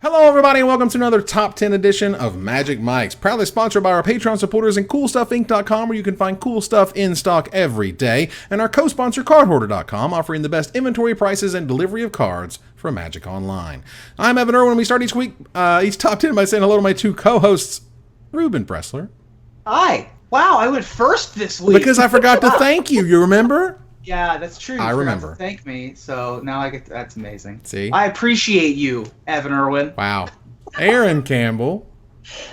Hello everybody and welcome to another Top 10 edition of Magic Mike's, proudly sponsored by our Patreon supporters and CoolStuffInc.com, where you can find cool stuff in stock every day, and our co-sponsor CardHoarder.com, offering the best inventory prices and delivery of cards for Magic Online. I'm Evan Irwin, and we start each Top 10 by saying hello to my two co-hosts, Ruben Pressler. Hi. Wow, I went first this week. Because I forgot to thank you, you remember? Yeah, that's true. I remember. Thank me, so now I get. That's amazing. See? I appreciate you, Evan Irwin. Wow. Aaron Campbell.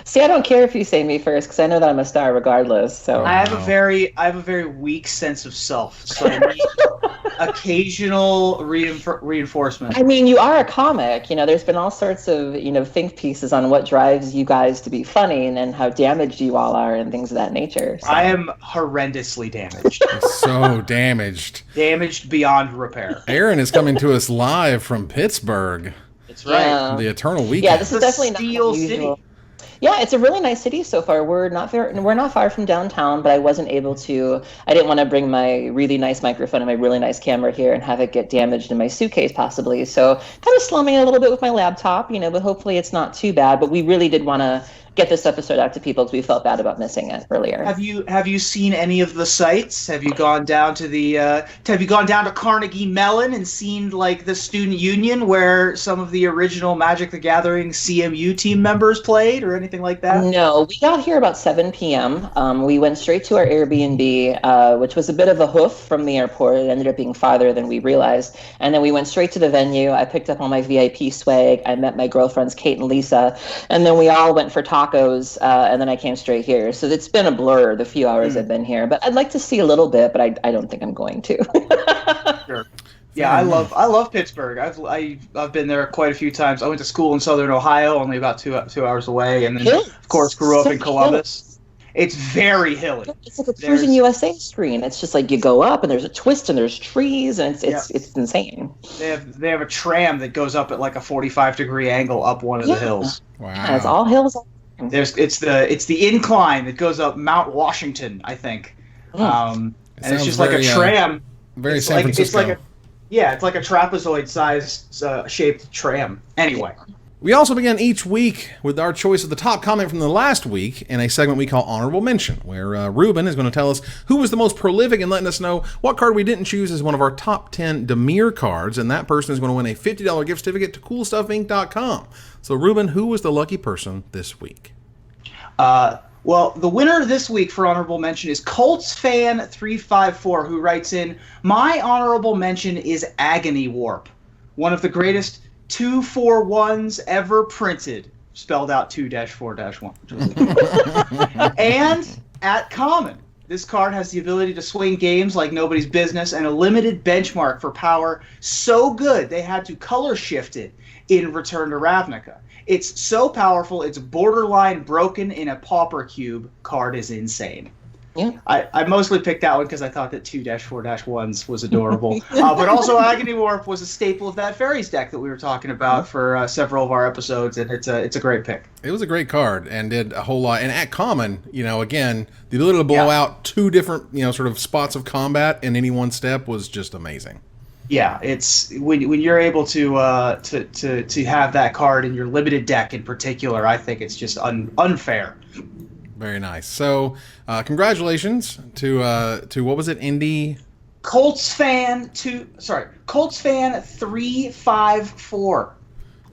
See, I don't care if you say me first because I know that I'm a star regardless. So I have a very weak sense of self, so I need occasional reinforcement. I mean, you are a comic. You know, there's been all sorts of think pieces on what drives you guys to be funny and how damaged you all are and things of that nature. So. I am horrendously damaged. So damaged. Damaged beyond repair. Aaron is coming to us live from Pittsburgh. That's right. Yeah. The Eternal Weekend. Yeah, this is definitely Steel not unusual. City. Yeah, it's a really nice city so far. We're not far from downtown, but I didn't want to bring my really nice microphone and my really nice camera here and have it get damaged in my suitcase possibly. So kind of slumming a little bit with my laptop, but hopefully it's not too bad. But we really did want to get this episode out to people because we felt bad about missing it earlier. Have you seen any of the sites? Have you gone down to Carnegie Mellon and seen like the student union where some of the original Magic the Gathering CMU team members played or anything like that? No, we got here about 7 p.m. We went straight to our Airbnb, which was a bit of a hoof from the airport. It ended up being farther than we realized. And then we went straight to the venue. I picked up all my VIP swag. I met my girlfriends, Kate and Lisa. And then we all went for tacos, and then I came straight here. So it's been a blur the few hours I've been here. But I'd like to see a little bit, but I don't think I'm going to. Sure. Yeah, I love Pittsburgh. I've been there quite a few times. I went to school in Southern Ohio, only about two hours away, and then of course grew up in Columbus. It's very hilly. It's like a Cruising USA screen. It's just like you go up and there's a twist and there's trees and it's insane. They have a tram that goes up at like a 45-degree angle up one of the hills. Wow. Yeah, it's all hills. It's the incline that goes up Mount Washington, I think. And it's just like a tram. Very San Francisco. It's like a trapezoid-sized shaped tram. Anyway. We also begin each week with our choice of the top comment from the last week in a segment we call Honorable Mention, where Ruben is going to tell us who was the most prolific and letting us know what card we didn't choose as one of our top 10 Demir cards, and that person is going to win a $50 gift certificate to CoolStuffInc.com. So, Ruben, who was the lucky person this week? Well, the winner this week for Honorable Mention is ColtsFan354, who writes in, "My honorable mention is Agony Warp, one of the greatest 2-4-1s ever printed," spelled out 2-4-1. And at common, this card has the ability to swing games like nobody's business and a limited benchmark for power so good they had to color shift it in Return to Ravnica. It's so powerful, it's borderline broken in a Pauper Cube. Card is insane. Yeah. I mostly picked that one because I thought that 2-4-1s was adorable. But also Agony Warp was a staple of that Fairies deck that we were talking about for several of our episodes, and it's a great pick. It was a great card and did a whole lot. And at common, again, the ability to blow out two different, sort of spots of combat in any one step was just amazing. Yeah, it's when you're able to have that card in your limited deck in particular, I think it's just unfair. Very nice. So, congratulations to what was it, ColtsFan354.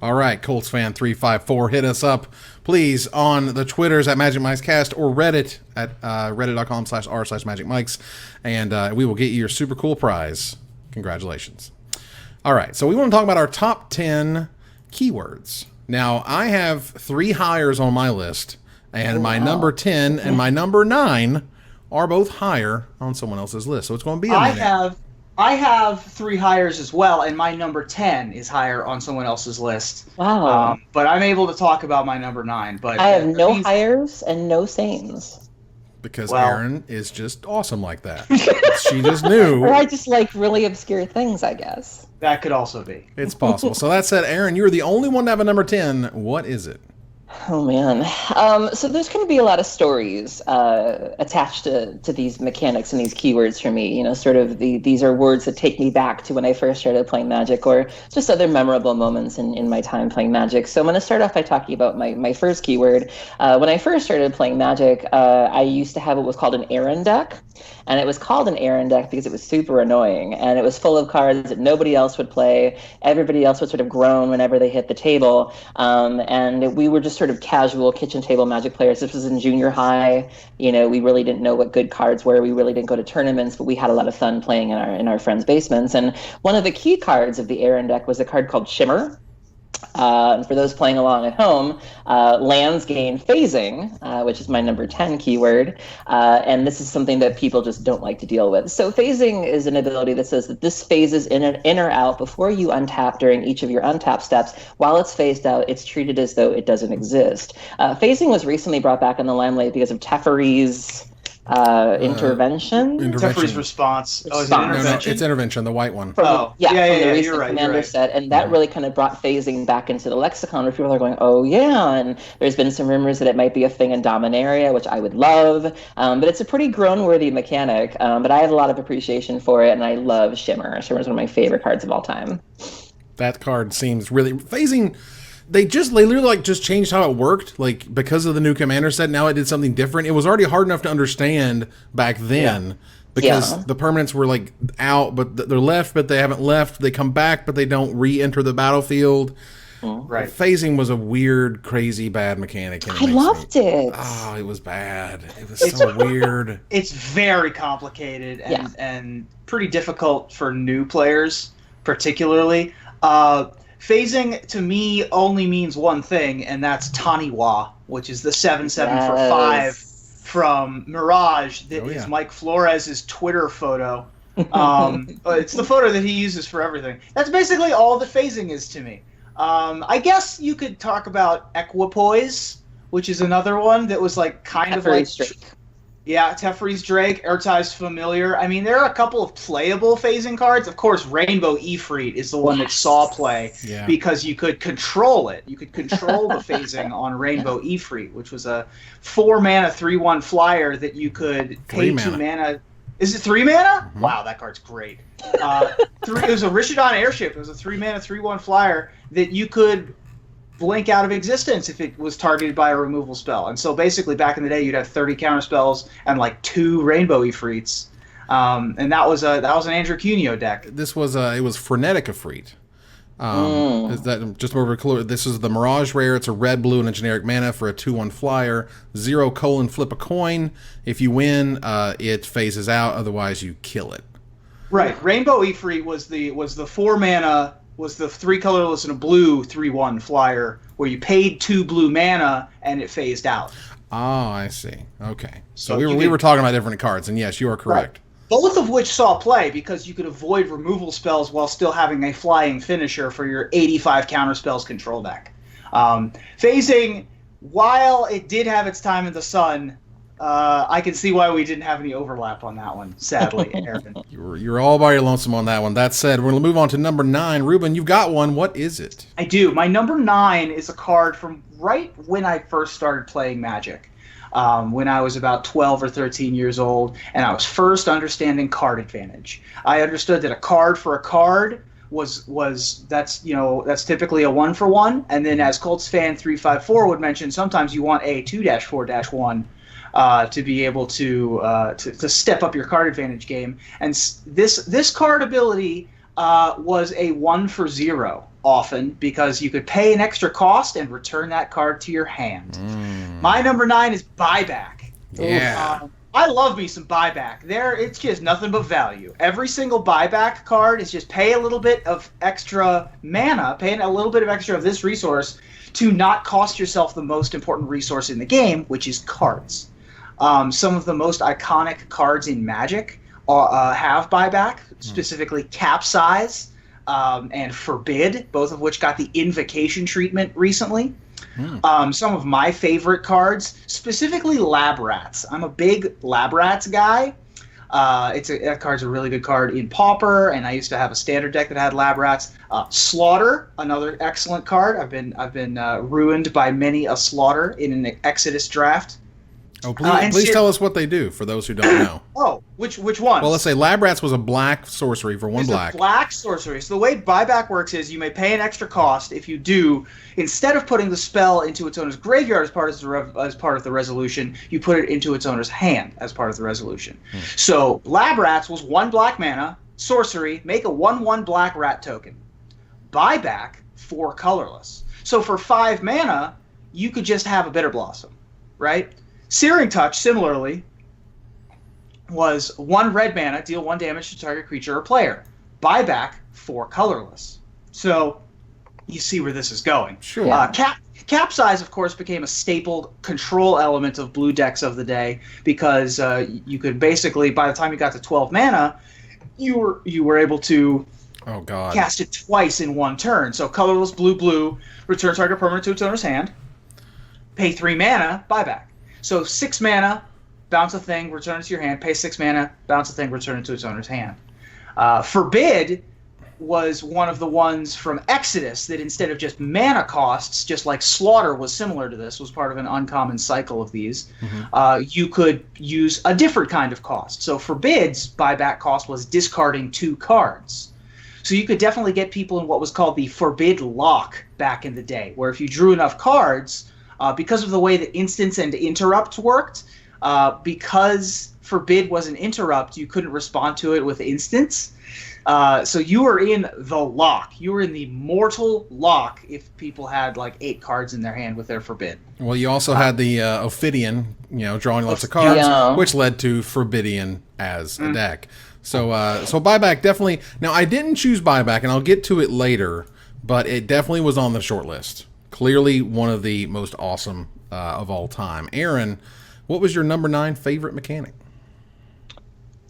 All right, ColtsFan354, hit us up, please, on the Twitters at MagicMikesCast or Reddit at reddit.com/r/MagicMikes, and we will get you your super cool prize. Congratulations. All right, so we want to talk about our top 10 keywords. Now, I have 3 hires on my list, and my number 10 and my number 9 are both higher on someone else's list. So it's going to be a minute. I have 3 hires as well, and my number 10 is higher on someone else's list. Wow. But I'm able to talk about my number 9. But I have no hires and no sames. Because Aaron is just awesome like that. She just knew. Or I just like really obscure things, I guess. That could also be. It's possible. So that said, Aaron, you're the only one to have a number 10. What is it? Oh man. So there's going to be a lot of stories attached to these mechanics and these keywords for me. You know, sort of these are words that take me back to when I first started playing Magic, or just other memorable moments in my time playing Magic. So I'm going to start off by talking about my first keyword. When I first started playing Magic, I used to have what was called an errand deck. And it was called an errand deck because it was super annoying, and it was full of cards that nobody else would play. Everybody else would sort of groan whenever they hit the table. And we were just sort of casual kitchen table Magic players. This was in junior high. You know, we really didn't know what good cards were. We really didn't go to tournaments, but we had a lot of fun playing in our friends' basements. And one of the key cards of the errand deck was a card called Shimmer. And for those playing along at home, lands gain phasing, which is my number 10 keyword. And this is something that people just don't like to deal with. So phasing is an ability that says that this phases in or out before you untap during each of your untap steps. While it's phased out, it's treated as though it doesn't exist. Phasing was recently brought back in the limelight because of Teferi's intervention. Teferi's response. Oh, is it intervention? No, it's intervention, the white one. From the recent you're right, Commander set, and that really kind of brought phasing back into the lexicon, where people are going, oh yeah, and there's been some rumors that it might be a thing in Dominaria, which I would love, but it's a pretty groan-worthy mechanic, but I have a lot of appreciation for it, and I love Shimmer. Shimmer is one of my favorite cards of all time. That card seems really... Phasing... They literally like just changed how it worked, like because of the new commander set. Now it did something different. It was already hard enough to understand back then because the permanents were like out, but they're left, but they haven't left. They come back, but they don't re-enter the battlefield. Right. Phasing was a weird, crazy, bad mechanic. I loved it. Oh, it was bad. It was so weird. It's very complicated and pretty difficult for new players, particularly. Phasing, to me, only means one thing, and that's Taniwa, which is the 7/7 for 5 from Mirage that is Mike Flores' Twitter photo. It's the photo that he uses for everything. That's basically all that phasing is to me. I guess you could talk about Equipoise, which is another one that was like kind of like... Teferi's Drake, Ertai's Familiar. I mean, there are a couple of playable phasing cards. Of course, Rainbow Ifrit is the one that saw play because you could control it. You could control the phasing on Rainbow Ifrit, which was a 4-mana 3/1 flyer that you could pay 2 mana. Is it 3 mana? Mm-hmm. Wow, that card's great. It was a Rishodon Airship. It was a 3-mana 3/1 flyer that you could blink out of existence if it was targeted by a removal spell. And so basically back in the day you'd have 30 counter spells and like 2 Rainbow Ifrits. And that was an Andrew Cuneo deck. This was it was Frenetic Ifrit. Is that just more clear? This is the Mirage rare. It's a red, blue, and a generic mana for a 2/1 flyer. 0 : flip a coin. If you win, it phases out. Otherwise, you kill it. Right. Rainbow Ifrit was the 4 mana. Was the 3 colorless and a blue 3/1 flyer where you paid 2 blue mana and it phased out. Oh, I see. Okay. So we were talking about different cards, and yes, you are correct. Right. Both of which saw play because you could avoid removal spells while still having a flying finisher for your 85 counterspells control deck. Phasing, while it did have its time in the sun, I can see why we didn't have any overlap on that one, sadly, Aaron. You're all by your lonesome on that one. That said, we're going to move on to number 9. Ruben, you've got one. What is it? I do. My number 9 is a card from right when I first started playing Magic, when I was about 12 or 13 years old, and I was first understanding card advantage. I understood that a card for a card that's typically a 1-for-1, and then as Colts fan 354 would mention, sometimes you want a 2-4-1. To be able to step up your card advantage game, and this card ability was a 1-for-0 often because you could pay an extra cost and return that card to your hand. My number 9 is Buyback. Yeah. I love me some Buyback. It's just nothing but value. Every single Buyback card is just pay a little bit of extra mana, paying a little bit of extra of this resource to not cost yourself the most important resource in the game, which is cards. Some of the most iconic cards in Magic have Buyback, specifically Capsize and Forbid, both of which got the Invocation treatment recently. Some of my favorite cards, specifically Lab Rats. I'm a big Lab Rats guy. That card's a really good card in Pauper, and I used to have a standard deck that had Lab Rats. Slaughter, another excellent card. I've been ruined by many a Slaughter in an Exodus draft. Oh, please tell us what they do for those who don't know. Oh, which one? Well, let's say Lab Rats was a black sorcery for one black. A black sorcery. So the way Buyback works is you may pay an extra cost. If you do, instead of putting the spell into its owner's graveyard as part of the resolution, you put it into its owner's hand as part of the resolution. So Lab Rats was 1 black mana, sorcery, make a 1/1 black rat token. Buyback, 4 colorless. So for 5 mana, you could just have a Bitter Blossom, right? Searing Touch, similarly, was 1 red mana, deal 1 damage to target creature or player. Buyback, 4 colorless. So you see where this is going. Sure. Capsize, of course, became a staple control element of blue decks of the day because you could basically, by the time you got to 12 mana, you were able to cast it twice in one turn. So colorless blue, return target permanent to its owner's hand, pay 3 mana, buyback. So 6 mana, bounce a thing, return it to your hand, pay 6 mana, bounce a thing, return it to its owner's hand. Forbid was one of the ones from Exodus that instead of just mana costs, just like Slaughter was similar to this, was part of an uncommon cycle of these, you could use a different kind of cost. So Forbid's buyback cost was discarding 2 cards. So you could definitely get people in what was called the Forbid Lock back in the day, where if you drew enough cards, because of the way that instants and interrupts worked, because Forbid was an interrupt, you couldn't respond to it with instants. So you were in the lock. You were in the mortal lock if people had like 8 cards in their hand with their Forbid. Well, you also had the Ophidian, drawing lots of cards, which led to Forbidian as a deck. So Buyback definitely. Now, I didn't choose Buyback, and I'll get to it later, but it definitely was on the short list. Clearly one of the most awesome of all time. Aaron, what was your number 9 favorite mechanic?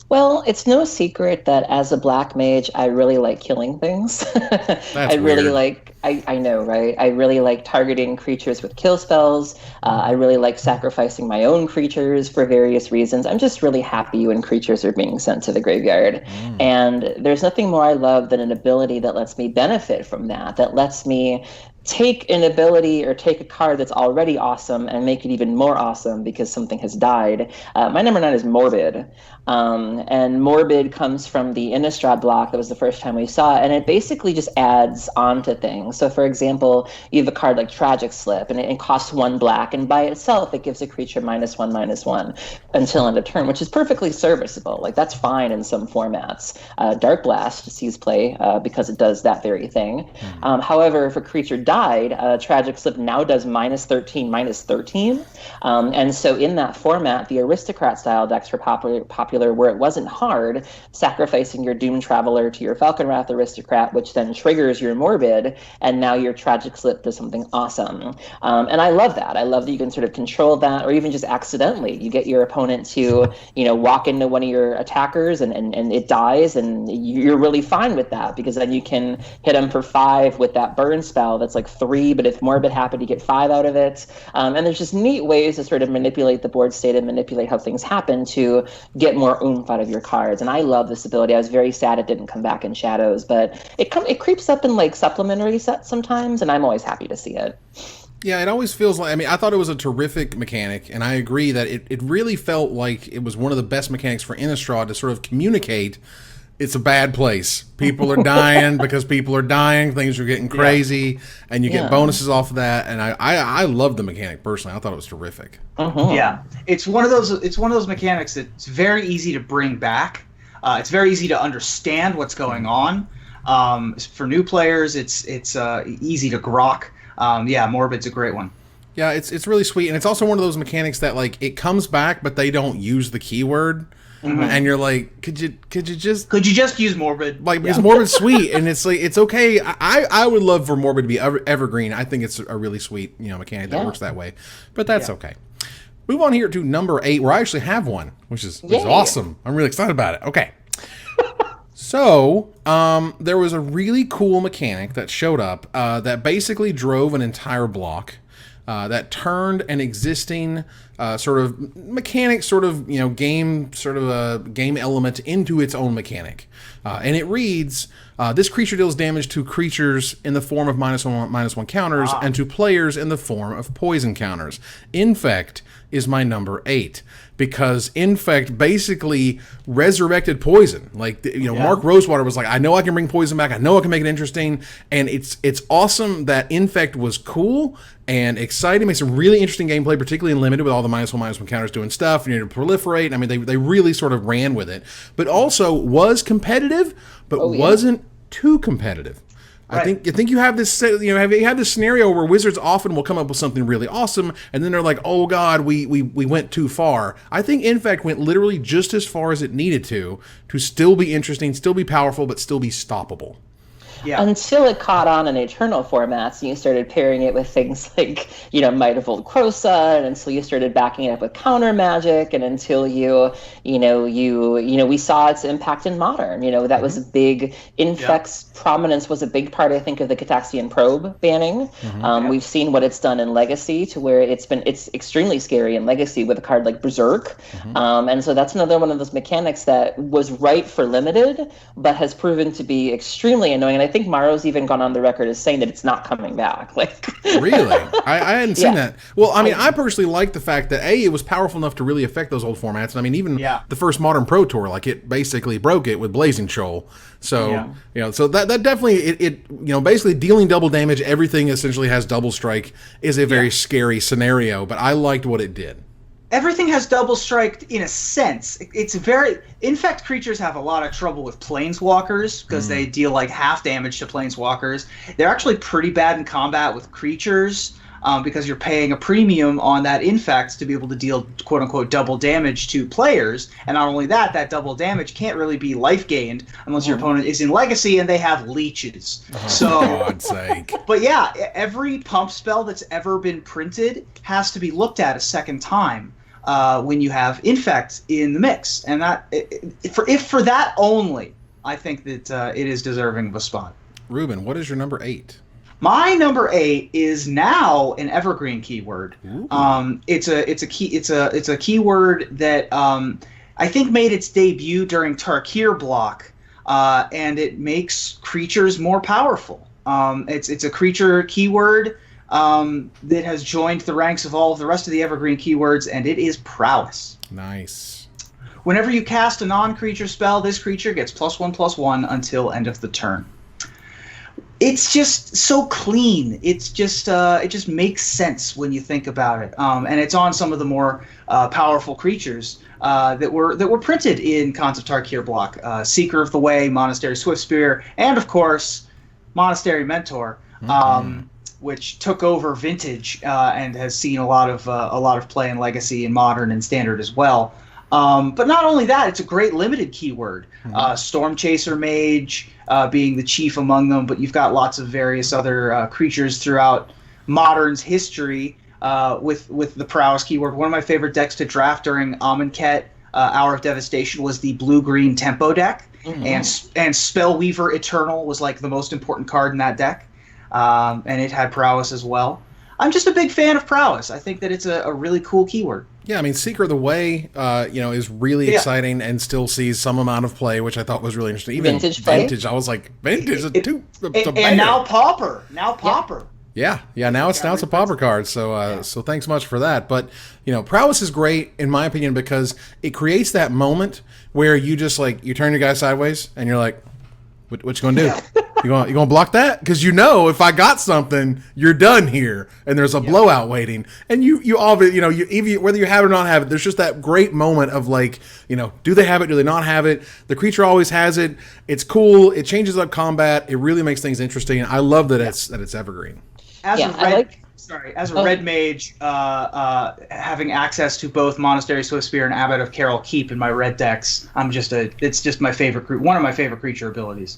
Well, it's no secret that as a black mage, I really like killing things. That's weird. I know, right? I really like targeting creatures with kill spells. I really like sacrificing my own creatures for various reasons. I'm just really happy when creatures are being sent to the graveyard. And there's nothing more I love than an ability that lets me benefit from that lets me take an ability or take a card that's already awesome and make it even more awesome because something has died. My number 9 is Morbid. And Morbid comes from the Innistrad block. That was the first time we saw it. And it basically just adds on to things. So, for example, you have a card like Tragic Slip, and it costs 1 black. And by itself, it gives a creature -1/-1 until end of turn, which is perfectly serviceable. Like, that's fine in some formats. Dark Blast sees play because it does that very thing. However, if a creature died, Tragic Slip now does -13/-13. And so in that format, the Aristocrat style decks were popular where it wasn't hard, sacrificing your Doom Traveler to your Falconwrath Aristocrat, which then triggers your Morbid, and now your Tragic Slip does something awesome. And I love that. I love that you can sort of control that, or even just accidentally. You get your opponent to, walk into one of your attackers and it dies, and you're really fine with that, because then you can hit them for 5 with that burn spell that's like 3, but if Morbid happened to get 5 out of it. And there's just neat ways to sort of manipulate the board state and manipulate how things happen to get more oomph out of your cards. And I love this ability. I was very sad it didn't come back in Shadows, but it creeps up in like supplementary sets sometimes, and I'm always happy to see it. Yeah, it always feels like, I thought it was a terrific mechanic, and I agree that it really felt like it was one of the best mechanics for Innistrad to sort of communicate it's a bad place. People are dying because people are dying. Things are getting crazy, and you get bonuses off of that. And I love the mechanic personally. I thought it was terrific. Yeah, it's one of those mechanics that's very easy to bring back. It's very easy to understand what's going on. For new players, it's easy to grok. Morbid's a great one. Yeah, it's really sweet, and it's also one of those mechanics that like it comes back, but they don't use the keyword. And you're like, could you just use Morbid? Like, because Morbid's sweet, and it's like, it's okay. I would love for Morbid to be evergreen. I think it's a really sweet mechanic that works that way, but that's okay. Move on here to number 8, where I actually have one, which is awesome. I'm really excited about it. Okay. So, there was a really cool mechanic that showed up that basically drove an entire block. that turned an existing sort of mechanic, sort of game, sort of a game element into its own mechanic. And it reads, this creature deals damage to creatures in the form of -1/-1 counters and to players in the form of poison counters. Infect is my number 8 because Infect basically resurrected poison. Like, Mark Rosewater was like, I know I can bring poison back. I know I can make it interesting. And it's awesome that Infect was cool and exciting. Made some really interesting gameplay, particularly in Limited with all the -1/-1 counters doing stuff. You need to proliferate. I mean, they really sort of ran with it. But also was competitive, but wasn't too competitive. Right. I think you have this, you have this scenario where Wizards often will come up with something really awesome, and then they're like, oh god, we went too far. I think Infect went literally just as far as it needed to still be interesting, still be powerful, but still be stoppable. Yeah. Until it caught on in Eternal formats, and you started pairing it with things like, Might of Old Krosa, and until you started backing it up with counter magic, and until we saw its impact in Modern. That was a big. Infect's prominence was a big part, I think, of the Cataxian Probe banning. We've seen what it's done in Legacy, to where it's extremely scary in Legacy with a card like Berserk, and so that's another one of those mechanics that was right for Limited, but has proven to be extremely annoying. And I think Maro's even gone on the record as saying that it's not coming back. Like, really? I hadn't seen that. Well, I mean, I personally like the fact that it was powerful enough to really affect those old formats. And I mean, even the first Modern Pro Tour, like, it basically broke it with Blazing Shoal. So so that definitely it basically dealing double damage, everything essentially has double strike, is a very scary scenario. But I liked what it did. Everything has double strike in a sense. It's very... Infect creatures have a lot of trouble with planeswalkers because they deal like half damage to planeswalkers. They're actually pretty bad in combat with creatures because you're paying a premium on that Infect to be able to deal quote-unquote double damage to players. And not only that, that double damage can't really be life gained unless your opponent is in Legacy and they have leeches. For God's sake. But yeah, every pump spell that's ever been printed has to be looked at a second time when you have Infect in the mix. And that, for that only, I think that it is deserving of a spot. Ruben, what is your number 8? My number 8 is now an evergreen keyword. It's a keyword that I think made its debut during Tarkir block, and it makes creatures more powerful. It's a creature keyword that has joined the ranks of all of the rest of the evergreen keywords, and it is prowess. Nice. Whenever you cast a non-creature spell, this creature gets +1/+1 until end of the turn. It's just so clean. It's just it just makes sense when you think about it, and it's on some of the more powerful creatures that were printed in Khans of Tarkir block: Seeker of the Way, Monastery Swiftspear, and of course Monastery Mentor, which took over Vintage and has seen a lot of play in Legacy and Modern and Standard as well. But not only that, it's a great limited keyword. Storm Chaser Mage being the chief among them, but you've got lots of various other creatures throughout Modern's history with the prowess keyword. One of my favorite decks to draft during Amonkhet, Hour of Devastation, was the blue-green tempo deck, and Spellweaver Eternal was like the most important card in that deck, and it had prowess as well. I'm just a big fan of prowess. I think that it's a really cool keyword. Yeah, I mean, Seeker of the Way, is really exciting and still sees some amount of play, which I thought was really interesting. Even Vintage, I was like, Vintage is and now Pauper. Yeah. Now it's a Pauper card. So so thanks much for that. But prowess is great in my opinion because it creates that moment where you just you turn your guy sideways and you're like, what you gonna do? You gonna block that? Because if I got something, you're done here, and there's a blowout waiting. And you all even whether you have it or not have it, there's just that great moment of do they have it? Do they not have it? The creature always has it. It's cool. It changes up combat. It really makes things interesting. I love that it's evergreen. As a red mage, having access to both Monastery Swiftspear and Abbot of Carol Keep in my red decks, it's just my favorite one of my favorite creature abilities.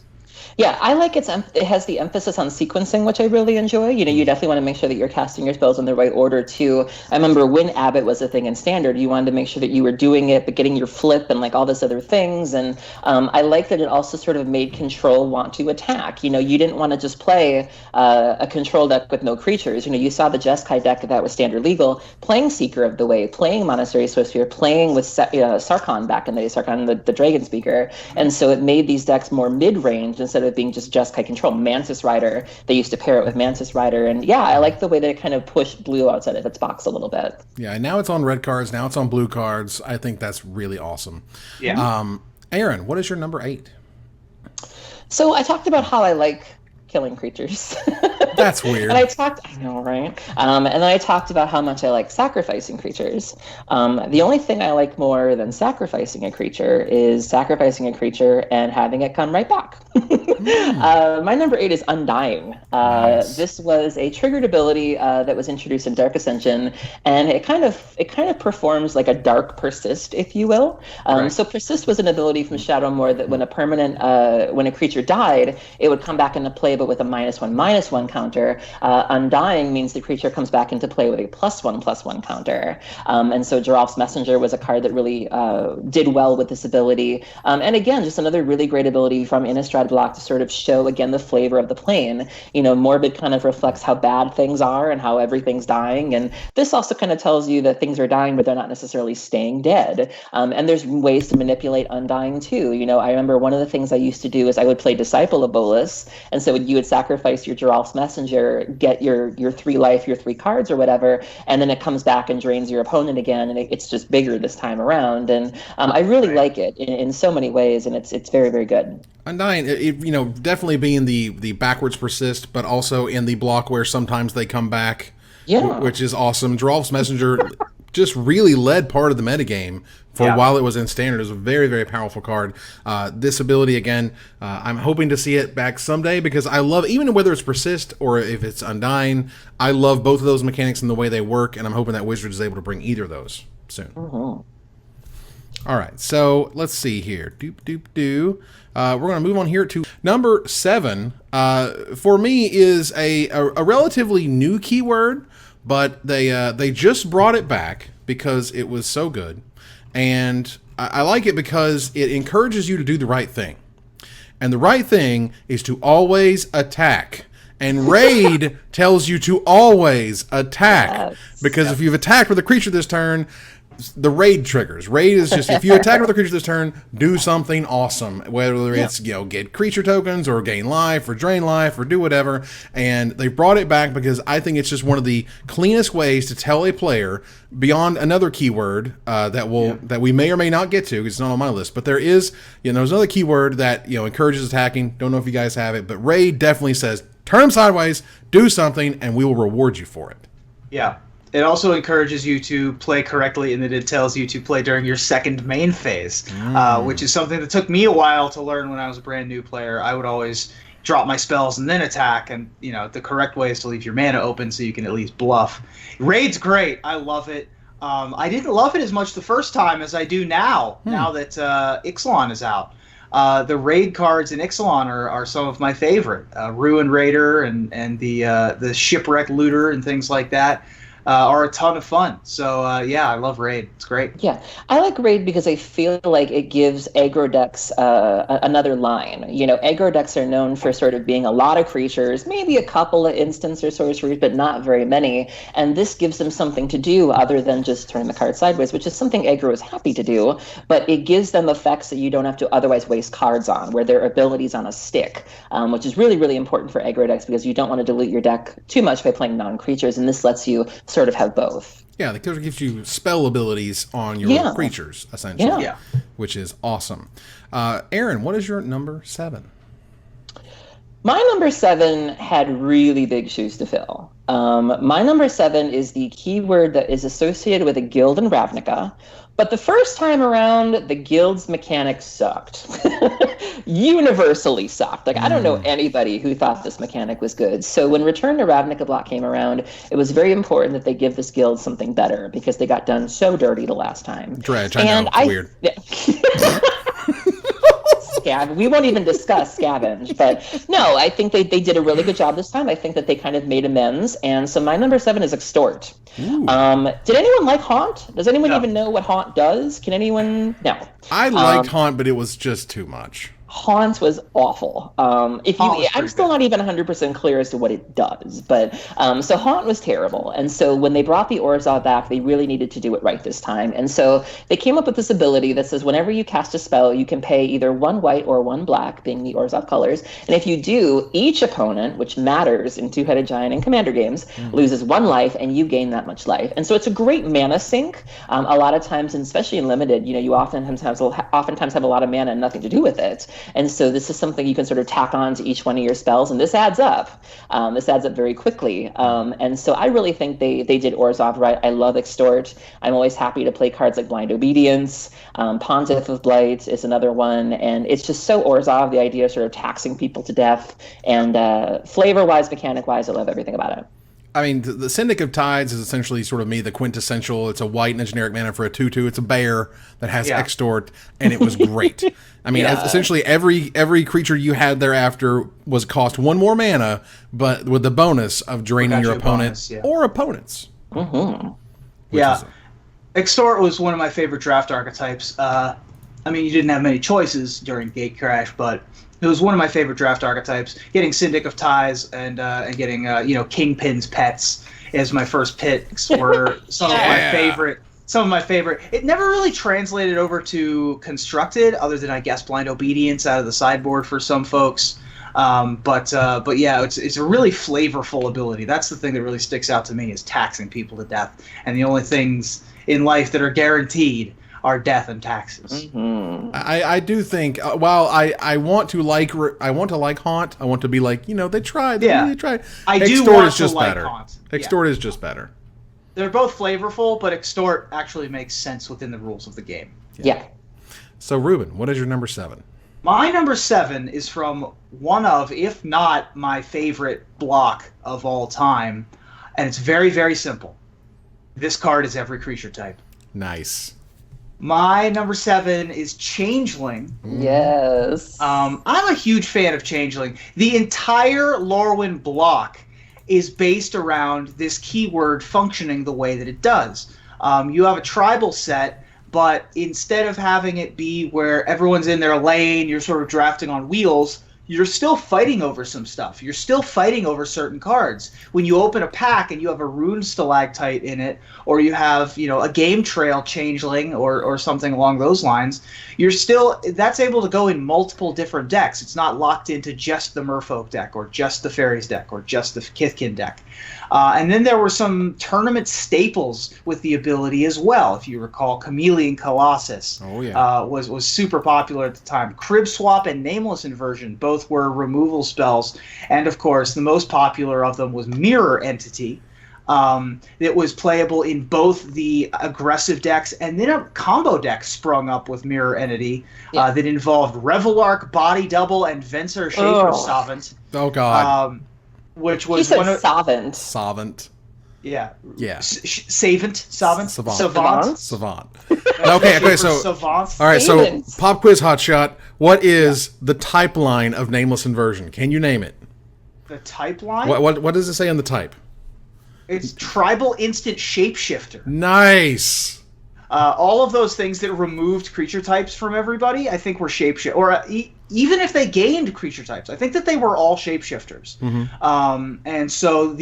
Yeah, I like it has the emphasis on sequencing, which I really enjoy. You definitely want to make sure that you're casting your spells in the right order too. I remember when Abbott was a thing in Standard, you wanted to make sure that you were doing it, but getting your flip and like all this other things. And I like that it also sort of made Control want to attack. You didn't want to just play a Control deck with no creatures. You saw the Jeskai deck that was Standard legal, playing Seeker of the Way, playing Monastery Swiftspear, playing with Sarkhan back in the day, Sarkhan the Dragon Speaker. And so it made these decks more mid-range instead of being just Jeskai Control. Mantis Rider, they used to pair it with Mantis Rider. And yeah, I like the way that it kind of pushed blue outside of its box a little bit. Yeah, and now it's on red cards, now it's on blue cards. I think that's really awesome. Yeah. Aaron, what is your number 8? So I talked about how I like killing creatures. That's weird. I know, right? And then I talked about how much I like sacrificing creatures. The only thing I like more than sacrificing a creature is sacrificing a creature and having it come right back. My number 8 is Undying. Nice. This was a triggered ability that was introduced in Dark Ascension, and it kind of performs like a dark persist, if you will. Right. So persist was an ability from Shadowmoor that when a creature died, it would come back into play, but with a -1/-1 counter. Undying means the creature comes back into play with a +1/+1 counter. And so Geralf's Messenger was a card that really did well with this ability. And again, just another really great ability from Innistrad block to sort of show, again, the flavor of the plane. Morbid kind of reflects how bad things are and how everything's dying. And this also kind of tells you that things are dying, but they're not necessarily staying dead. And there's ways to manipulate Undying too. I remember one of the things I used to do is I would play Disciple of Bolas. And so you would sacrifice your Geralf's Messenger, get your 3 life, your 3 cards or whatever, and then it comes back and drains your opponent again, and it's just bigger this time around. And I really like it in so many ways, and it's very, very good. Undying, definitely being the backwards persist, but also in the block where sometimes they come back, which is awesome. Geralf's Messenger just really led part of the metagame for while it was in Standard. It was a very, very powerful card. This ability, again, I'm hoping to see it back someday because I love, even whether it's persist or if it's Undying, I love both of those mechanics and the way they work, and I'm hoping that Wizards is able to bring either of those soon. Mm-hmm. All right, so let's see here. We're going to move on here to number 7. For me, is a relatively new keyword, but they just brought it back because it was so good, and I like it because it encourages you to do the right thing, and the right thing is to always attack. And Raid tells you to always attack, because if you've attacked with a creature this turn, the raid triggers. Raid is just, if you attack with a creature this turn, do something awesome. Whether it's, get creature tokens or gain life or drain life or do whatever. And they brought it back because I think it's just one of the cleanest ways to tell a player, beyond another keyword that we may or may not get to, because it's not on my list. But there is, there's another keyword that, encourages attacking. Don't know if you guys have it, but Raid definitely says, turn them sideways, do something, and we will reward you for it. Yeah. It also encourages you to play correctly, and it tells you to play during your second main phase, which is something that took me a while to learn when I was a brand new player. I would always drop my spells and then attack, and the correct way is to leave your mana open so you can at least bluff. Raid's great. I love it. I didn't love it as much the first time as I do now, now that Ixalan is out. The raid cards in Ixalan are some of my favorite. Ruin Raider and the Shipwreck Looter and things like that. Are a ton of fun. So, I love Raid. It's great. Yeah, I like Raid because I feel like it gives aggro decks another line. Aggro decks are known for sort of being a lot of creatures, maybe a couple of instants or sorceries, but not very many. And this gives them something to do other than just turn the card sideways, which is something aggro is happy to do. But it gives them effects that you don't have to otherwise waste cards on, where their abilities on a stick, which is really, really important for aggro decks because you don't want to dilute your deck too much by playing non-creatures. And this lets you sort of have both. Yeah, the card gives you spell abilities on your creatures, essentially, which is awesome. Aaron, what is your number 7? My number 7 had really big shoes to fill. My number 7 is the keyword that is associated with a guild in Ravnica, but the first time around, the guild's mechanics sucked. Universally sucked. I don't know anybody who thought this mechanic was good. So when Return to Ravnica block came around, it was very important that they give this guild something better because they got done so dirty the last time. Dredge, I know, weird. scavenge. We won't even discuss scavenge. But no, I think they did a really good job this time. I think that they kind of made amends. And so my number 7 is Extort. Did anyone like Haunt? Does anyone even know what Haunt does? Can anyone? No. I liked Haunt, but it was just too much. Haunt was awful. I'm still not even 100% clear as to what it does, but so Haunt was terrible. And so when they brought the Orzhov back, they really needed to do it right this time. And so they came up with this ability that says whenever you cast a spell, you can pay either 1 white or 1 black, being the Orzhov colors. And if you do, each opponent, which matters in Two-Headed Giant and Commander games, loses 1 life, and you gain that much life. And so it's a great mana sink. A lot of times, and especially in Limited, you oftentimes have a lot of mana and nothing to do with it. And so this is something you can sort of tack on to each one of your spells, and this adds up. This adds up very quickly. And so I really think they did Orzhov right. I love Extort. I'm always happy to play cards like Blind Obedience. Pontiff of Blight is another one. And it's just so Orzhov, the idea of sort of taxing people to death. And flavor-wise, mechanic-wise, I love everything about it. I mean, the Syndic of Tides is essentially sort of the quintessential. It's a white and a generic mana for a 2/2. It's a bear that has Extort, and it was great. I mean, essentially every creature you had thereafter was cost 1 more mana, but with the bonus of draining your opponent or opponents. Extort was one of my favorite draft archetypes. I mean, you didn't have many choices during Gatecrash, but it was one of my favorite draft archetypes. Getting Syndic of Ties and getting Kingpin's Pets as my first picks were some of my favorite. Some of my favorite. It never really translated over to Constructed, other than I guess Blind Obedience out of the sideboard for some folks. But yeah, it's a really flavorful ability. That's the thing that really sticks out to me, is taxing people to death. And the only things in life that are guaranteed are death and taxes. I do think while I want to like Haunt, I want to be like, they tried. They tried. Extort is just better. Extort is just better. They're both flavorful, but Extort actually makes sense within the rules of the game. Yeah. So Ruben, what is your number 7? My number 7 is from one of, if not my favorite block of all time, and it's very, very simple. This card is every creature type. Nice. My number 7 is Changeling. Yes. I'm a huge fan of Changeling. The entire Lorwyn block is based around this keyword functioning the way that it does. You have a tribal set, but instead of having it be where everyone's in their lane, you're sort of drafting on wheels, you're still fighting over some stuff. You're still fighting over certain cards. When you open a pack and you have a Rune Stalactite in it, or you have, a Game Trail Changeling or something along those lines, that's able to go in multiple different decks. It's not locked into just the Merfolk deck, or just the Fairies deck, or just the Kithkin deck. And then there were some tournament staples with the ability as well. If you recall, Chameleon Colossus was super popular at the time. Crib Swap and Nameless Inversion both were removal spells. And, of course, the most popular of them was Mirror Entity. That was playable in both the aggressive decks, and then a combo deck sprung up with Mirror Entity that involved Revelark, Body Double, and Venser Schaefer Savant. Oh, God. Which was Savant. Savant. Yeah. Savant. Savant. Okay, so Savant. All right, so pop quiz hotshot. What is the type line of Nameless Inversion? Can you name it? The type line? What does it say on the type? It's Tribal Instant Shapeshifter. Nice. All of those things that removed creature types from everybody, I think were shapeshifters. Or even if they gained creature types, I think that they were all shapeshifters. And so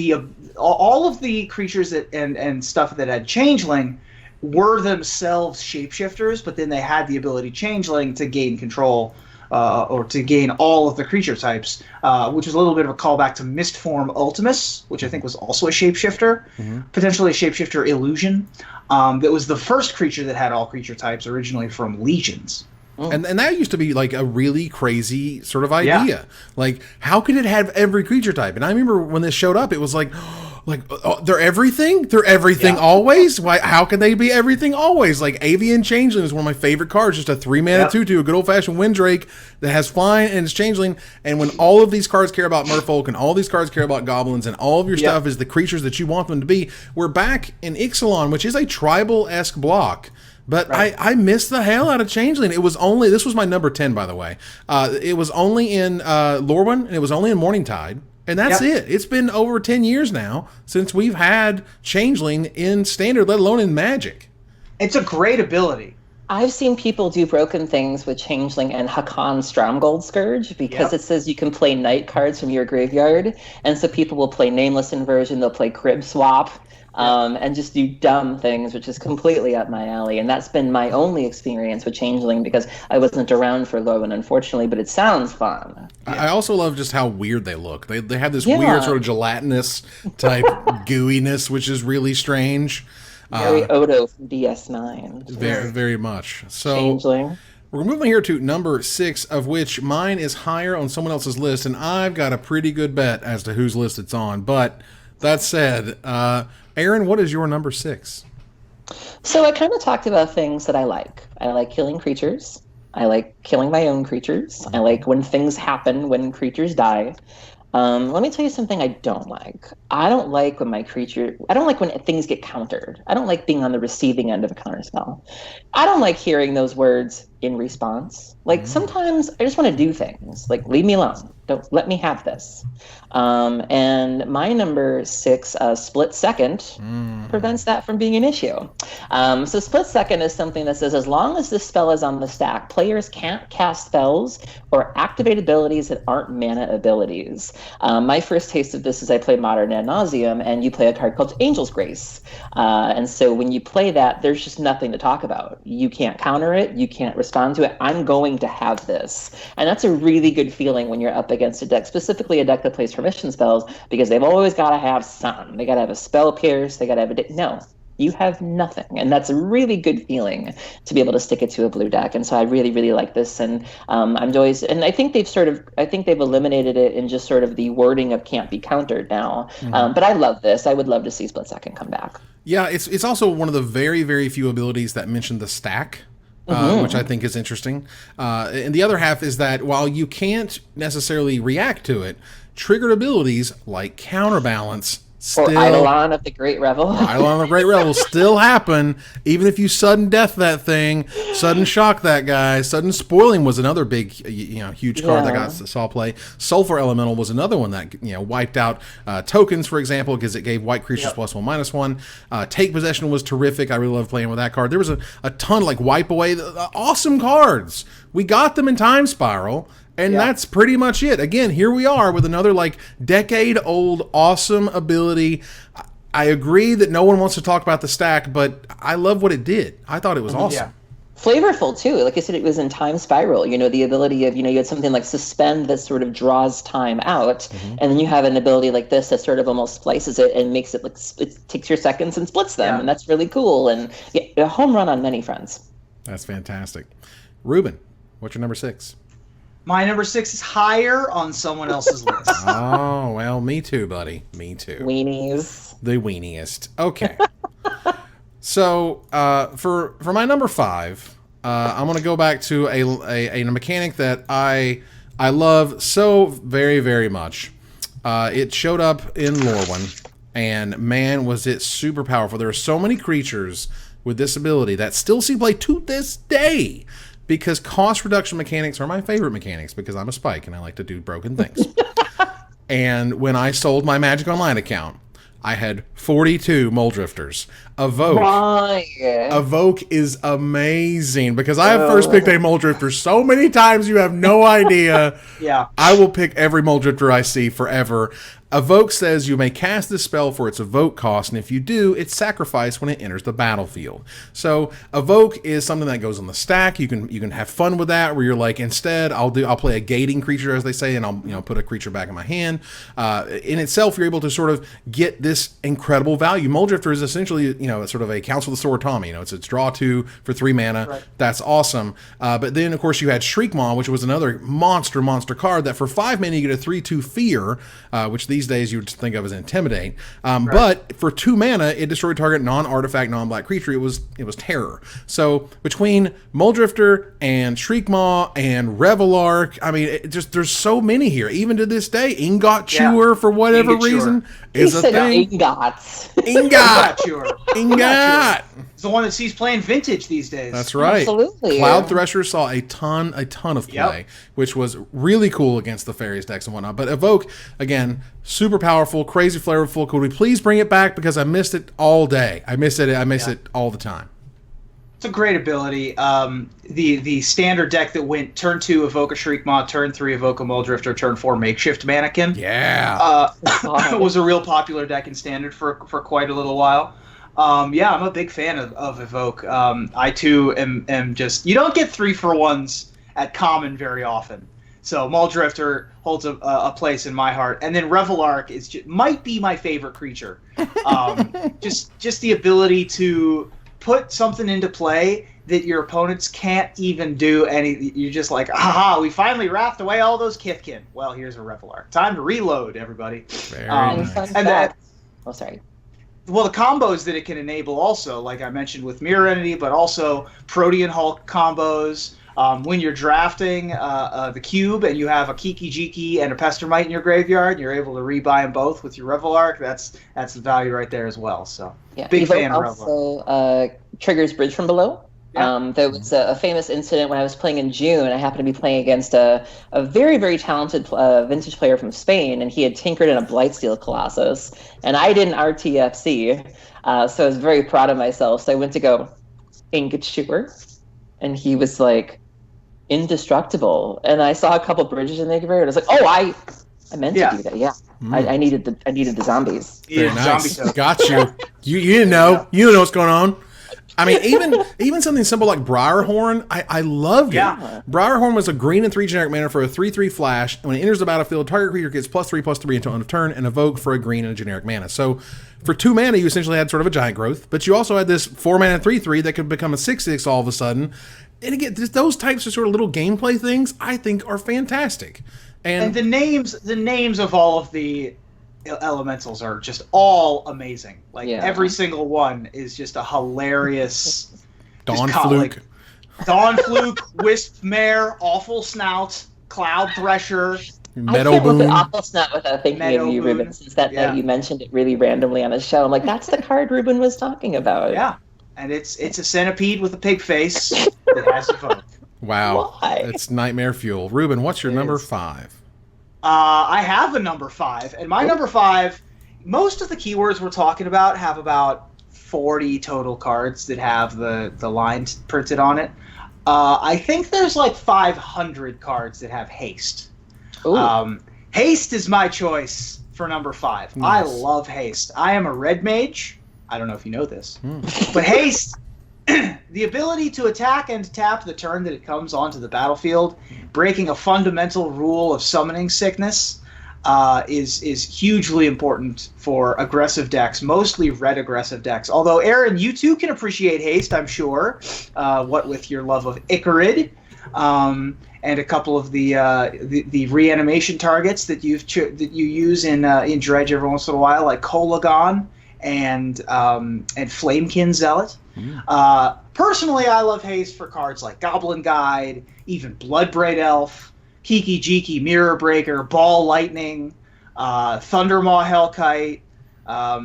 all of the creatures and stuff that had Changeling were themselves shapeshifters, but then they had the ability Changeling to gain control or to gain all of the creature types, which was a little bit of a callback to Mistform Ultimus, which I think was also a shapeshifter, potentially a shapeshifter illusion. That was the first creature that had all creature types, originally from Legions. And that used to be like a really crazy sort of idea. Like, how could it have every creature type? And I remember when this showed up, it was like, they're everything? They're everything always? Why? How can they be everything always? Like, Avian Changeling is one of my favorite cards. Just a 3-mana 2/2, a good old-fashioned Windrake that has flying and it's Changeling. And when all of these cards care about Merfolk and all these cards care about Goblins and all of your stuff is the creatures that you want them to be, we're back in Ixalan, which is a tribal-esque block. But I missed the hell out of Changeling. This was my number 10, by the way. It was only in Lorwyn, and it was only in Morningtide. And that's it. It's been over 10 years now since we've had Changeling in Standard, let alone in Magic. It's a great ability. I've seen people do broken things with Changeling and Hakan Stromgold Scourge because it says you can play night cards from your graveyard. And so people will play Nameless Inversion, they'll play Crib Swap, and just do dumb things, which is completely up my alley. And that's been my only experience with Changeling because I wasn't around for Lowen, unfortunately, but it sounds fun. I also love just how weird they look. They have this weird sort of gelatinous type gooiness, which is really strange. Very Odo from DS9. Very, very much. So Changeling. We're moving here to number 6, of which mine is higher on someone else's list, and I've got a pretty good bet as to whose list it's on. But that said, Aaron, what is your number 6? So I kind of talked about things that I like. I like killing creatures. I like killing my own creatures. I like when things happen, when creatures die. Let me tell you something I don't like. I don't like when things get countered. I don't like being on the receiving end of a counter spell. I don't like hearing those words in response. Like sometimes I just want to do things. Like leave me alone. Don't let me have this. And my number 6, Split Second, prevents that from being an issue. So Split Second is something that says as long as this spell is on the stack, players can't cast spells or activate abilities that aren't mana abilities. My first taste of this is I play Modern Ad Nauseam, and you play a card called Angel's Grace. And so when you play that, there's just nothing to talk about. You can't counter it. You can't respond to it. I'm going to have this. And that's a really good feeling when you're up against a deck, specifically a deck that plays permission spells, because they've always got to have something. They got to have a spell pierce. They got to have no. You have nothing, and that's a really good feeling to be able to stick it to a blue deck. And so I really, really like this, and I think they've eliminated it in just sort of the wording of can't be countered now. But I love this. I would love to see Split Second come back. Yeah, it's also one of the very, very few abilities that mention the stack. Which I think is interesting. And the other half is that while you can't necessarily react to it, triggered abilities like Counterbalance or Eidolon of the Great Revel. Eidolon of the Great Revel still happen, even if you sudden death that thing, sudden shock that guy. Sudden Spoiling was another big, huge card that saw play. Sulfur Elemental was another one that wiped out tokens, for example, because it gave white creatures +1/-1. Take Possession was terrific. I really love playing with that card. There was a ton like Wipe Away, awesome cards. We got them in Time Spiral. And that's pretty much it. Again, here we are with another decade-old awesome ability. I agree that no one wants to talk about the stack, but I love what it did. I thought it was awesome. Flavorful too. Like I said, it was in Time Spiral. The ability of, you had something like Suspend that sort of draws time out, and then you have an ability like this that sort of almost splices it and makes it it takes your seconds and splits them, and that's really cool. And a home run on many fronts. That's fantastic. Ruben, what's your number 6? My number 6 is higher on someone else's list. Oh, well, me too, buddy. Me too. Weenies. The weeniest. Okay. So, for my number 5, I'm going to go back to a mechanic that I love so very, very much. It showed up in Lorwyn, and man, was it super powerful. There are so many creatures with this ability that still see play to this day. Because cost reduction mechanics are my favorite mechanics because I'm a spike and I like to do broken things. And when I sold my Magic Online account, I had 42 Mole Drifters. Evoke. Evoke is amazing because I have first picked a Mole Drifter so many times you have no idea. I will pick every Mole Drifter I see forever. Evoke says you may cast this spell for its evoke cost, and if you do, it's sacrificed when it enters the battlefield. So evoke is something that goes on the stack. You can have fun with that, where you're like, instead I'll play a gating creature, as they say, and I'll put a creature back in my hand. In itself, you're able to sort of get this incredible value. Mole Drifter is essentially sort of a Council of the Sword Tommy. It's draw 2 for 3 mana. Right. That's awesome. But then of course you had Shriekmaw, which was another monster card that for 5 mana you get a 3/2 Fear, which these days you would think of as Intimidate. But for 2 mana, it destroyed target non-artifact, non-black creature. It was Terror. So between Mole Drifter and Shriekmaw and Revelark, I mean, there's so many here. Even to this day, Ingot Chewer for whatever reason is a thing. Ingots. Ingot. Ingot. It's the one that sees playing vintage these days. That's right. Absolutely. Cloud Thresher saw a ton of play, Yep. which was really cool against the Fairies decks and whatnot. But Evoke, again, super powerful, crazy flavorful. Could we please bring it back, because I missed it all day. I miss it all the time. It's a great ability. The standard deck that went turn 2 Evoke a Shriekmaw, turn 3 Evoke a Muldrifter, turn 4 Makeshift Mannequin. Yeah. Was a real popular deck in standard for quite a little while. Yeah, I'm a big fan of Evoke. I too am just, you don't get 3-for-1s at common very often. So Muldrifter holds a place in my heart, and then Revelark might be my favorite creature. Just the ability to put something into play that your opponents can't even do any. You're just like, aha, we finally wrapped away all those Kithkin. Well, here's a Revelark. Time to reload, everybody. Very And nice. fun And fact. Oh, sorry. Well, the combos that it can enable also, like I mentioned with Mirror Entity, but also Protean Hulk combos. When you're drafting the cube and you have a Kiki Jiki and a Pestermite in your graveyard, you're able to rebuy them both with your Revelark. That's the value right there as well. So Yeah, big Evoke fan of Revelark. also triggers Bridge from Below. Yeah. There was a famous incident when I was playing in June. I happened to be playing against a very, very talented vintage player from Spain, and he had tinkered in a Blightsteel Colossus, and I didn't RTFC, so I was very proud of myself. So I went to go, Ingot Chewer, and he was like, indestructible. And I saw a couple bridges in the graveyard. I was like, oh, I meant to do that. Yeah, I needed the zombies. Very Yeah, nice. Zombie Toad. Got you. You didn't know. Yeah. You didn't know what's going on. I mean, even something simple like Briarhorn, I loved it. Yeah. Briarhorn was a green and 3 generic mana for a 3/3 flash. When it enters the battlefield, target creature gets +3/+3 until end of turn, and Evoke for a green and a generic mana. So for 2 mana, you essentially had sort of a giant growth, but you also had this 4 mana 3/3 that could become a 6/6 all of a sudden. And again, those types of sort of little gameplay things, I think, are fantastic. And the names of all of the elementals are just all amazing. Like every single one is just a hilarious. Dawn just Fluke. Dawn Fluke, Wisp Mare, Awful Snout, Cloud Thresher. Meadow I can't look Boom. at Awful Snout without thinking Meadow of you, Boom. Ruben, since that Yeah. night you mentioned it really randomly on a show. I'm like, that's the card Ruben was talking about. Yeah, and it's a centipede with a pig face that has Evoke. Wow. Why? It's nightmare fuel. Ruben, what's your It number is. 5? I have a number 5, and my number 5, most of the keywords we're talking about have about 40 total cards that have the line printed on it. I think there's like 500 cards that have Haste. Ooh. Haste is my choice for number 5. Nice. I love Haste. I am a red mage. I don't know if you know this, but Haste, the ability to attack and tap the turn that it comes onto the battlefield, breaking a fundamental rule of summoning sickness, is hugely important for aggressive decks, mostly red aggressive decks. Although, Aaron, you too can appreciate Haste, I'm sure, what with your love of Icarid, and a couple of the reanimation targets that you use in Dredge every once in a while, like Kolagon and Flamekin Zealot. Personally, I love Haste for cards like Goblin Guide, even Bloodbraid Elf, Kiki Jiki Mirror Breaker, Ball Lightning, Thundermaw Hellkite,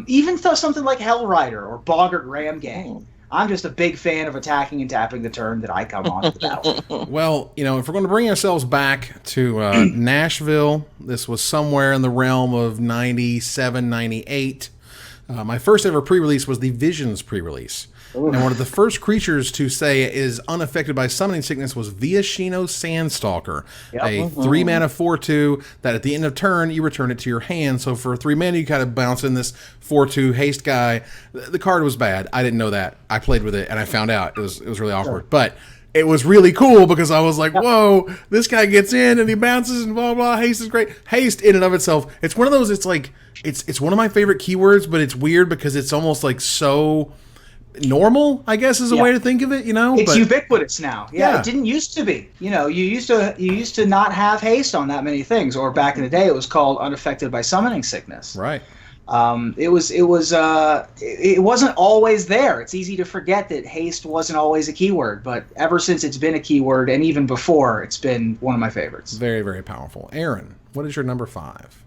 even something like Hellrider or Boggart Ramgang. I'm just a big fan of attacking and tapping the turn that I come onto the battlefield. Well, if we're going to bring ourselves back to Nashville, this was somewhere in the realm of 97, 98. My first ever pre-release was the Visions pre-release. And one of the first creatures to say is unaffected by summoning sickness was Viashino Sandstalker, a 3 mana 4/2 that at the end of turn you return it to your hand. So for 3 mana you kind of bounce in this 4/2 haste guy. The card was bad. I didn't know that. I played with it and I found out it was really awkward. But it was really cool because I was like, whoa, this guy gets in and he bounces and blah blah. Haste is great. Haste in and of itself, it's one of those. It's like it's one of my favorite keywords, but it's weird because it's almost like so normal, I guess, is a way to think of it. It's ubiquitous now. Yeah, Yeah. it didn't used to be. You used to not have haste on that many things, or back in the day, it was called unaffected by summoning sickness. Right. It wasn't always there. It's easy to forget that haste wasn't always a keyword, but ever since it's been a keyword, and even before, it's been one of my favorites. Very, very powerful. Aaron, what is your number 5?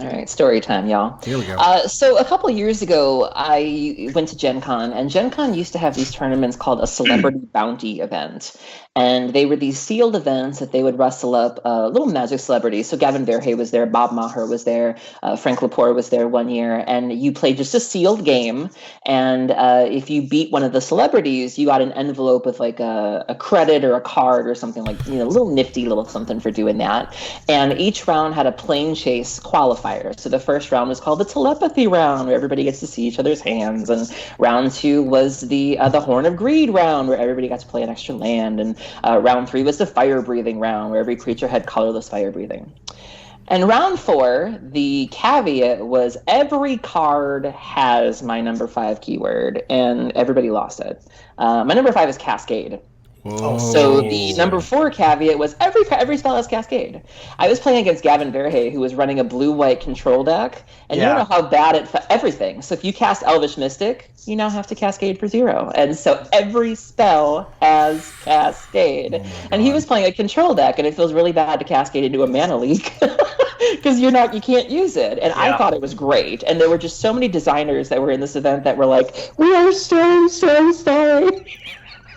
All right, story time, y'all. Here we go. So a couple years ago, I went to Gen Con, and Gen Con used to have these tournaments called a celebrity bounty event. And they were these sealed events that they would rustle up little magic celebrities. So Gavin Verhey was there, Bob Maher was there, Frank Lepore was there one year, and you played just a sealed game. And if you beat one of the celebrities, you got an envelope with like a credit or a card or something, like, a little nifty little something for doing that. And each round had a plane chase qualifier. So the first round was called the telepathy round, where everybody gets to see each other's hands, and round 2 was the Horn of Greed round, where everybody got to play an extra land, and round 3 was the fire breathing round, where every creature had colorless fire breathing. And round 4, the caveat was every card has my number 5 keyword, and everybody lost it. My number 5 is Cascade. Whoa. So the number 4 caveat was every spell has Cascade. I was playing against Gavin Verhey, who was running a blue-white control deck, and you don't know how bad it for everything. So if you cast Elvish Mystic, you now have to Cascade for 0. And so every spell has Cascade. And he was playing a control deck, and it feels really bad to Cascade into a mana leak. Because you can't use it. And I thought it was great. And there were just so many designers that were in this event that were like, we are so sorry.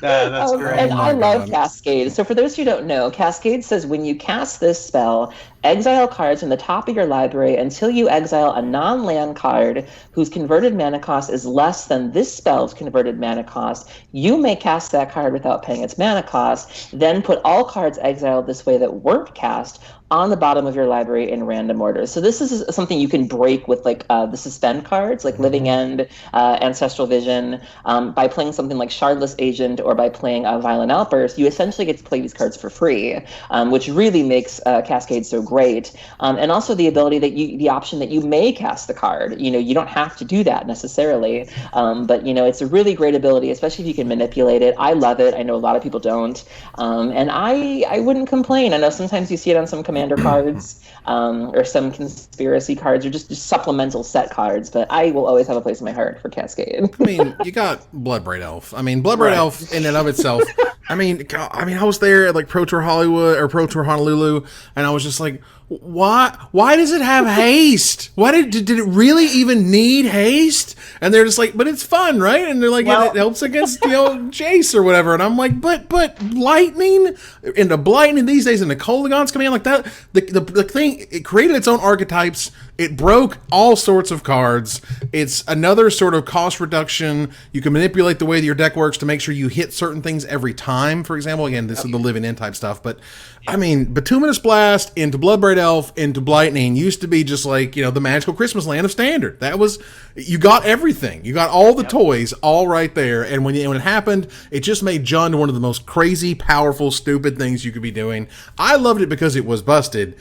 That's great. And I love Cascade. So for those who don't know, Cascade says when you cast this spell, exile cards from the top of your library until you exile a non-land card whose converted mana cost is less than this spell's converted mana cost. You may cast that card without paying its mana cost, then put all cards exiled this way that weren't cast on the bottom of your library in random order. So this is something you can break with like the suspend cards, like Living End, Ancestral Vision. By playing something like Shardless Agent or by playing Violent Outburst, you essentially get to play these cards for free, which really makes Cascade so great. And also the ability that the option that you may cast the card. You don't have to do that necessarily, but it's a really great ability, especially if you can manipulate it. I love it. I know a lot of people don't, and I wouldn't complain. I know sometimes you see it on some commander cards, or some conspiracy cards, or just supplemental set cards, but I will always have a place in my heart for Cascade. I mean, you got Bloodbraid Elf. I mean, Bloodbraid Elf in and of itself. I mean, I was there at like Pro Tour Hollywood or Pro Tour Honolulu, and I was just like, why does it have haste? Why did it really even need haste? And they're just like, but it's fun, right? And they're like, it helps against Jace or whatever. And I'm like, but lightning into lightning these days, and the Kolagons coming in like that. The thing, it created its own archetypes. It broke all sorts of cards. It's another sort of cost reduction. You can manipulate the way that your deck works to make sure you hit certain things every time. For example, again, this is the Living End type stuff. But I mean, Bituminous Blast into Bloodbraid Elf into Blightning used to be just like, the magical Christmas land of Standard. That was, you got everything. You got all the toys all right there. And when it happened, it just made Jund one of the most crazy, powerful, stupid things you could be doing. I loved it because it was busted.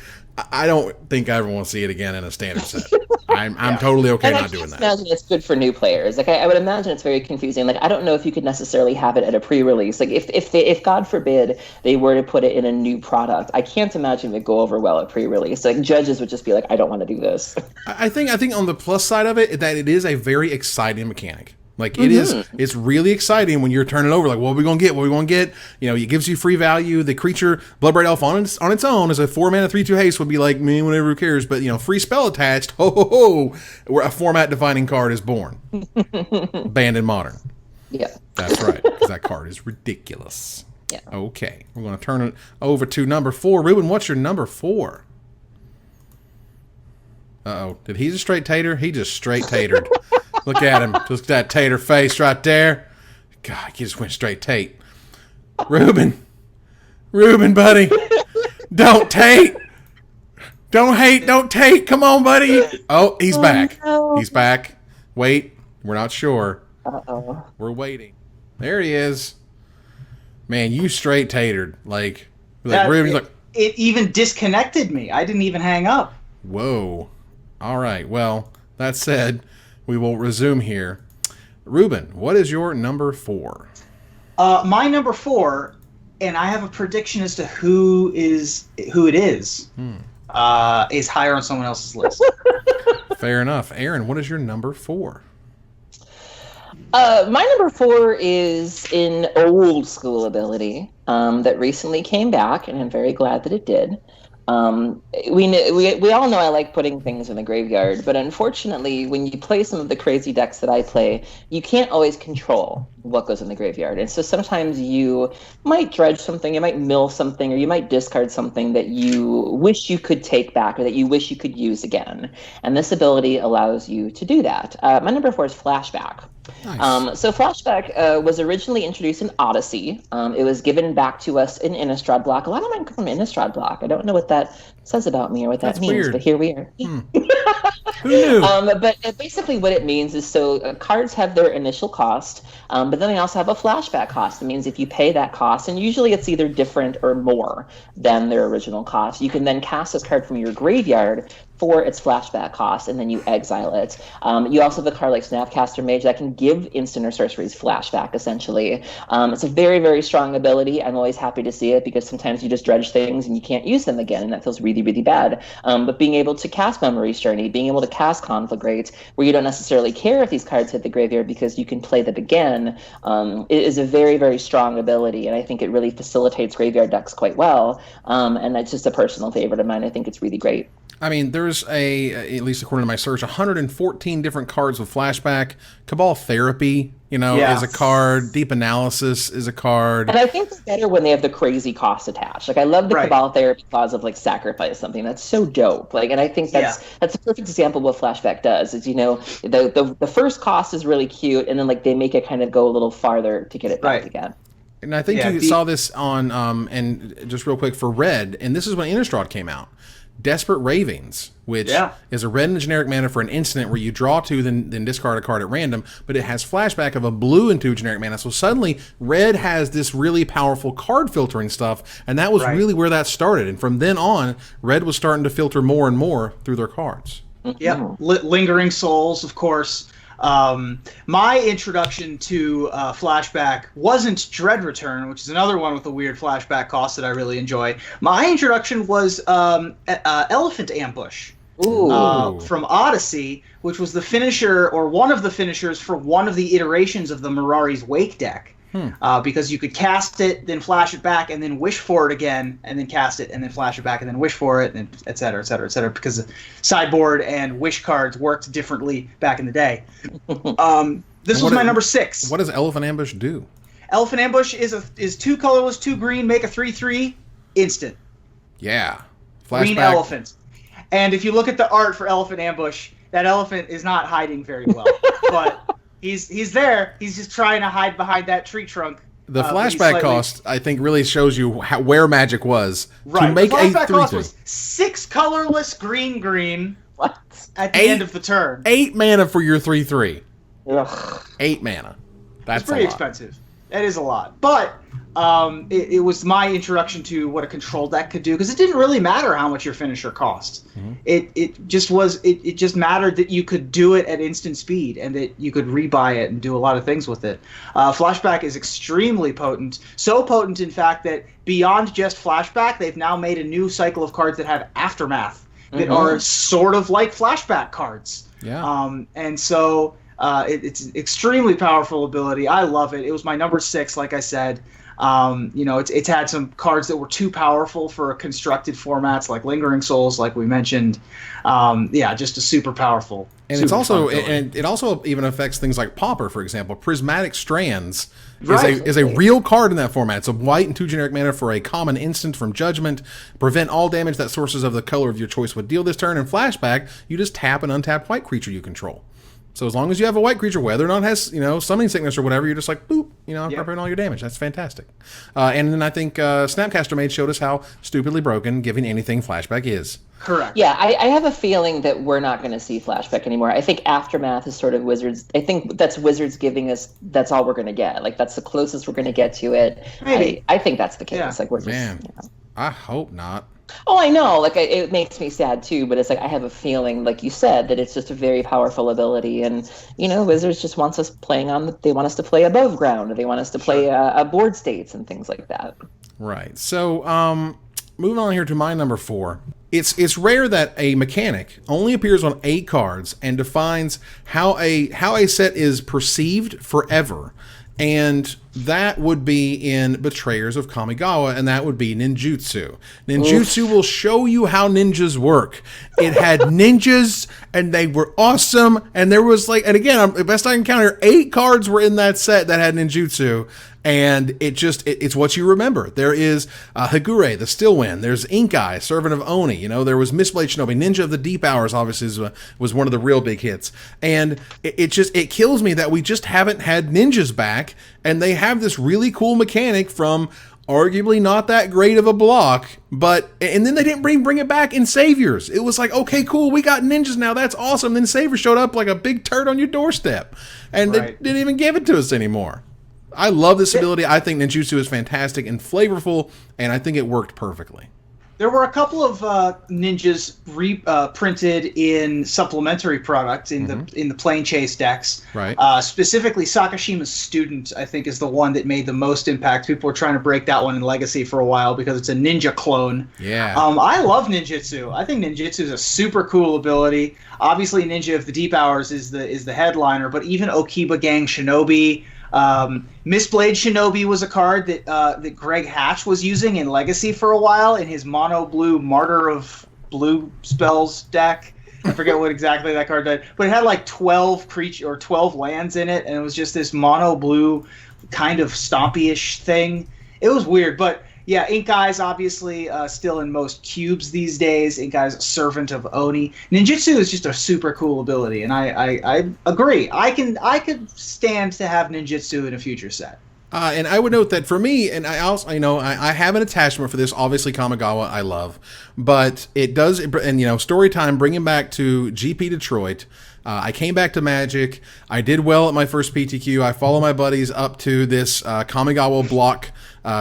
I don't think I ever want to see it again in a standard set. I'm totally okay not doing that. I imagine it's good for new players. Like I would imagine it's very confusing. Like I don't know if you could necessarily have it at a pre-release. Like if God forbid they were to put it in a new product, I can't imagine it would go over well at pre-release. Like judges would just be like, I don't want to do this. I think on the plus side of it, that it is a very exciting mechanic. Like it's really exciting when you're turning over. Like, what are we gonna get? What are we gonna get? It gives you free value. The creature Bloodbraid Elf on its own as a 4-mana 3/2 haste would be like, me, whatever, who cares? But free spell attached. Ho ho ho! Where a format defining card is born. Banned in Modern. Yeah, that's right. Because that card is ridiculous. Yeah. Okay, we're gonna turn it over to number 4. Ruben, what's your number 4? Uh-oh. Did he just straight tater? He just straight tatered. Look at him. Just that tater face right there. God, he just went straight tate. Ruben, buddy. Don't tate. Don't hate. Don't tate. Come on, buddy. Oh, he's back. No. He's back. Wait. We're not sure. Uh-oh. We're waiting. There he is. Man, you straight tatered. Like Ruben's like... It even disconnected me. I didn't even hang up. Whoa. All right. Well, that said... we will resume here. Ruben, what is your number 4? My number 4, and I have a prediction as to who it is higher on someone else's list. Fair enough. Aaron, what is your number 4? My number 4 is an old school ability that recently came back, and I'm very glad that it did. We all know I like putting things in the graveyard, but unfortunately, when you play some of the crazy decks that I play, you can't always control what goes in the graveyard. And so sometimes you might dredge something, you might mill something, or you might discard something that you wish you could take back or that you wish you could use again. And this ability allows you to do that. My number 4 is Flashback. Nice. So Flashback was originally introduced in Odyssey. It was given back to us in Innistrad Block. A lot of mine come from Innistrad Block. I don't know what that says about me or what that means, weird. but here we are. Who knew? But basically what it means is cards have their initial cost, but then they also have a flashback cost. It means if you pay that cost, and usually it's either different or more than their original cost, you can then cast this card from your graveyard for its flashback cost, and then you exile it. You also have a card like Snapcaster Mage that can give instant or sorceries flashback, essentially. It's a very, very strong ability. I'm always happy to see it because sometimes you just dredge things and you can't use them again, and that feels really, really bad. But being able to cast Memory's Journey, being able to cast Conflagrate, where you don't necessarily care if these cards hit the graveyard because you can play them again, it is a very, very strong ability, and I think it really facilitates graveyard decks quite well. And that's just a personal favorite of mine. I think it's really great. I mean, there's at least according to my search, 114 different cards with Flashback. Cabal Therapy, is a card. Deep Analysis is a card. And I think it's better when they have the crazy cost attached. Like, I love the Cabal Therapy clause of, like, sacrifice something. That's so dope. Like, and I think that's a perfect example of what Flashback does. Is, the first cost is really cute, and then, like, they make it kind of go a little farther to get it back again. And I think you saw this on, and just real quick, for Red, and this is when Innistrad came out. Desperate Ravings, which is a red and generic mana for an instant where you draw 2, then discard a card at random, but it has flashback of a blue and 2 generic mana. So suddenly, red has this really powerful card filtering stuff, and that was really where that started. And from then on, red was starting to filter more and more through their cards. Yep, Lingering Souls, of course. My introduction to Flashback wasn't Dread Return, which is another one with a weird flashback cost that I really enjoy. My introduction was Elephant Ambush from Odyssey, which was the finisher, or one of the finishers for one of the iterations of the Mirari's Wake deck. Because you could cast it, then flash it back, and then wish for it again, and then cast it, and then flash it back, and then wish for it, and et cetera, et cetera, et cetera, because sideboard and wish cards worked differently back in the day. This was my number 6. What does Elephant Ambush do? Elephant Ambush is 2 colorless, 2 green, make a 3/3 instant. Yeah. Flashback. Green elephant. And if you look at the art for Elephant Ambush, that elephant is not hiding very well, but He's there. He's just trying to hide behind that tree trunk. The flashback cost, I think, really shows you where Magic was. Right. To make the flashback cost 3/3. was 6 colorless green at the end of the turn. 8 mana for your 3/3. Ugh. 8 mana. That's pretty expensive. That is a lot. But it was my introduction to what a control deck could do, because it didn't really matter how much your finisher cost. It just mattered that you could do it at instant speed and that you could rebuy it and do a lot of things with it. Flashback is extremely potent. So potent, in fact, that beyond just Flashback, they've now made a new cycle of cards that have Aftermath that are sort of like Flashback cards. Yeah. And so it's an extremely powerful ability. I love it. It was my number 6, like I said. It's had some cards that were too powerful for constructed formats, like Lingering Souls, like we mentioned. Just a super powerful. And super it's also, fun ability. and it also even affects things like Pauper, for example. Prismatic Strands is a real card in that format. It's a white and 2 generic mana for a common instant from Judgment. Prevent all damage that sources of the color of your choice would deal this turn. And Flashback, you just tap an untapped white creature you control. So as long as you have a white creature, whether or not it has, summoning sickness or whatever, you're just like, boop, preparing all your damage. That's fantastic. And then I think Snapcaster Mage showed us how stupidly broken giving anything Flashback is. Correct. Yeah, I have a feeling that we're not going to see Flashback anymore. I think Aftermath is sort of Wizards. I think that's Wizards giving us, that's all we're going to get. Like, that's the closest we're going to get to it. Maybe. I think that's the case. Yeah. Like, we're just, Man, I hope not. Oh, I know. Like, it makes me sad too. But it's like I have a feeling, like you said, that it's just a very powerful ability, and Wizards just wants us playing on. They want us to play above ground. They want us to play board states and things like that. Right. So, moving on here to my number 4. It's rare that a mechanic only appears on 8 cards and defines how a set is perceived forever. And that would be in Betrayers of Kamigawa, and that would be ninjutsu. Ninjutsu will show you how ninjas work. It had ninjas, and they were awesome, and there was like, and again, best I can counter, 8 cards were in that set that had ninjutsu, and it's what you remember. There is Higure, the Stillwind. There's Ink Eye, Servant of Oni. You know, there was Mistblade Shinobi. Ninja of the Deep Hours, obviously, was one of the real big hits. And it kills me that we just haven't had ninjas back, and they have this really cool mechanic from arguably not that great of a block, and then they didn't bring it back in Saviors. It was like, okay, cool, we got ninjas now, that's awesome. Then Saviors showed up like a big turd on your doorstep, and they didn't even give it to us anymore. I love this ability. I think ninjutsu is fantastic and flavorful, and I think it worked perfectly. There were a couple of ninjas printed in supplementary products in the Plane Chase decks. Right. Specifically, Sakashima's Student, I think, is the one that made the most impact. People were trying to break that one in Legacy for a while because it's a ninja clone. Yeah. I love ninjutsu. I think ninjutsu is a super cool ability. Obviously, Ninja of the Deep Hours is the headliner, but even Okiba Gang Shinobi. Mistblade Shinobi was a card that Greg Hatch was using in Legacy for a while in his mono blue Martyr of Blue Spells deck. I forget what exactly that card did, but it had like 12 lands in it, and it was just this mono blue kind of stompy-ish thing. It was weird, but yeah, Ink Eye's obviously still in most cubes these days. Ink Eye's Servant of Oni. Ninjutsu is just a super cool ability, and I agree. I could stand to have ninjutsu in a future set. And I would note that for me, and I also, I have an attachment for this. Obviously, Kamigawa I love, but it does, and story time, bringing back to GP Detroit. I came back to Magic. I did well at my first PTQ. I follow my buddies up to this Kamigawa block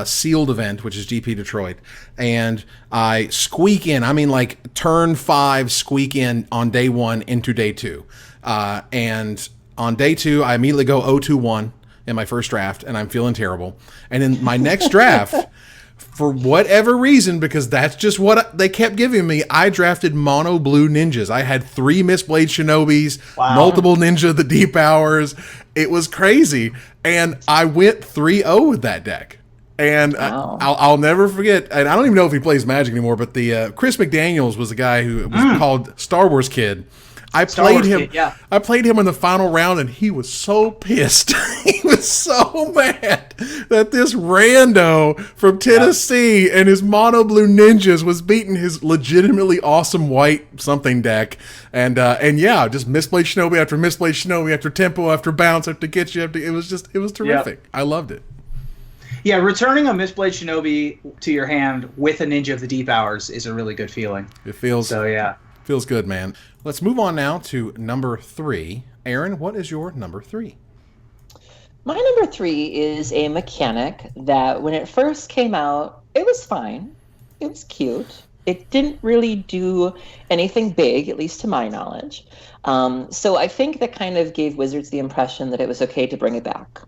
sealed event, which is GP Detroit, and I squeak in. I mean, like turn 5, squeak in on day 1 into day 2, and on day 2, I immediately go 0-2-1 in my first draft, and I'm feeling terrible. And in my next draft, for whatever reason, because that's just what they kept giving me, I drafted mono blue ninjas. I had 3 Mistblade Shinobis, multiple Ninja of the Deep Hours. It was crazy, and I went 3-0 with that deck. And I'll never forget, and I don't even know if he plays Magic anymore, but the Chris McDaniels was the guy who was called Star Wars Kid. I played him in the final round, and he was so pissed. He was so mad that this rando from Tennessee and his mono blue ninjas was beating his legitimately awesome white something deck. And just Mistblade Shinobi after Mistblade Shinobi after Tempo after Bounce after Get You after, it was terrific. Yep. I loved it. Yeah, returning a Mistblade Shinobi to your hand with a Ninja of the Deep Hours is a really good feeling. It feels feels good, man. Let's move on now to number 3. Aaron, what is your number 3? My number 3 is a mechanic that when it first came out, it was fine. It was cute. It didn't really do anything big, at least to my knowledge. So I think that kind of gave Wizards the impression that it was okay to bring it back.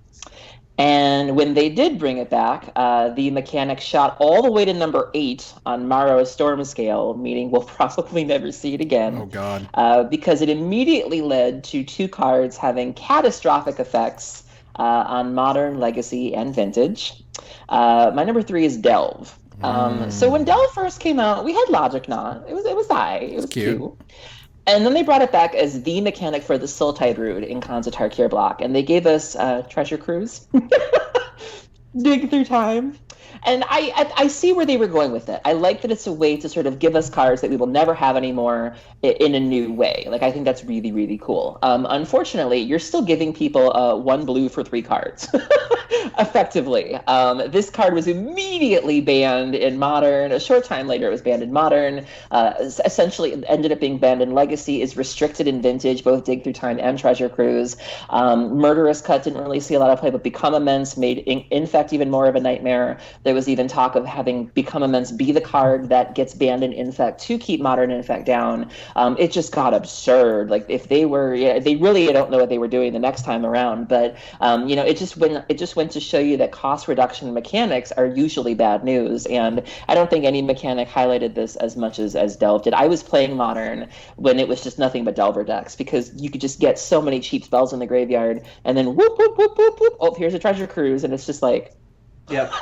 And when they did bring it back, the mechanic shot all the way to number 8 on Maro's Storm Scale, meaning we'll probably never see it again. Oh, God. Because it immediately led to 2 cards having catastrophic effects on Modern, Legacy, and Vintage. My number 3 is Delve. So when Delve first came out, we had Logic Knot. It was high. It was cute. And then they brought it back as the mechanic for the Sultide Root in Khans of Tarkir block. And they gave us Treasure Cruise. Dig through time. And I see where they were going with it. I like that it's a way to sort of give us cards that we will never have anymore in a new way. Like, I think that's really, really cool. Unfortunately, you're still giving people 1 blue for 3 cards, effectively. This card was immediately banned in Modern. A short time later, it was banned in Modern. Essentially, it ended up being banned in Legacy, is restricted in Vintage, both Dig Through Time and Treasure Cruise. Murderous Cut didn't really see a lot of play, but Become Immense made Infect even more of a nightmare. There was even talk of having Become Immense be the card that gets banned in Infect to keep Modern Infect down. It just got absurd. Like, if they were, they really don't know what they were doing the next time around. But it just went went to show you that cost reduction mechanics are usually bad news. And I don't think any mechanic highlighted this as much as Delve did. I was playing Modern when it was just nothing but Delver decks, because you could just get so many cheap spells in the graveyard, and then whoop, whoop, whoop, whoop, whoop. Oh, here's a treasure cruise. And it's just like, yep.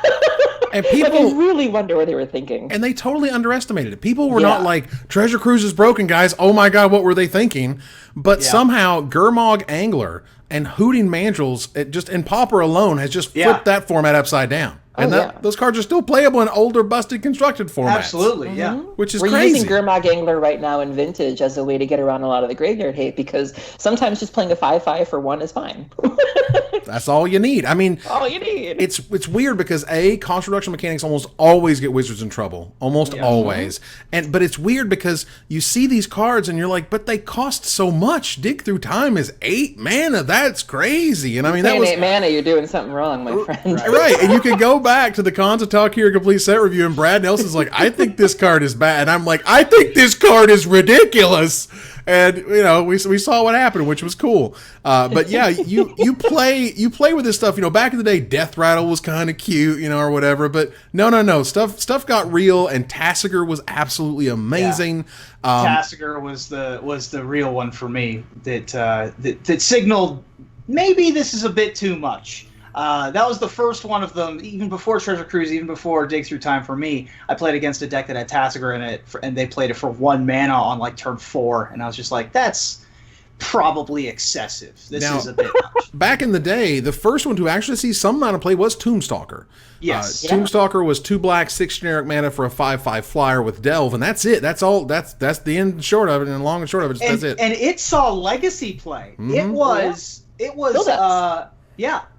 And people I really wonder what they were thinking. And they totally underestimated it. People were not like, Treasure Cruise is broken, guys. Oh my God, what were they thinking? But somehow Gurmag Angler and Hooting Mandrills, and Pauper alone has just flipped that format upside down. And those cards are still playable in older, busted, constructed formats. Absolutely, yeah. Which is We're crazy. using Gurmag Angler right now in Vintage as a way to get around a lot of the graveyard hate, because sometimes just playing a 5/5 for 1 is fine. That's all you need. I mean, all you need. It's weird because cost reduction mechanics almost always get Wizards in trouble. Almost always. But it's weird because you see these cards and you're like, but they cost so much. Dig Through Time is 8 mana. That's crazy. And I mean, that was 8 mana. You're doing something wrong, my friend. Right. And you can go back to the Cons of Talkir Complete Set Review, and Brad Nelson's like, I think this card is bad. And I'm like, I think this card is ridiculous. And you know, we saw what happened, which was cool. But yeah, you play with this stuff. You know, back in the day, Death Rattle was kind of cute, you know, or whatever. But no, stuff got real, and Tasigur was absolutely amazing. Tasigur was the real one for me. That signaled maybe this is a bit too much. That was the first one of them, even before Treasure Cruise, even before Dig Through Time for me. I played against a deck that had Tasigur in it, and they played it for 1 mana on like turn 4, and I was just like, that's probably excessive. This is a bit much. Back in the day, the first one to actually see some amount of play was Tombstalker. Yes. Tombstalker was 2 black, 6 generic mana for a 5/5 flyer with Delve, and that's it. That's all. That's the end and short of it, and the long and short of it. That's it. And it saw legacy play. Mm-hmm. It was.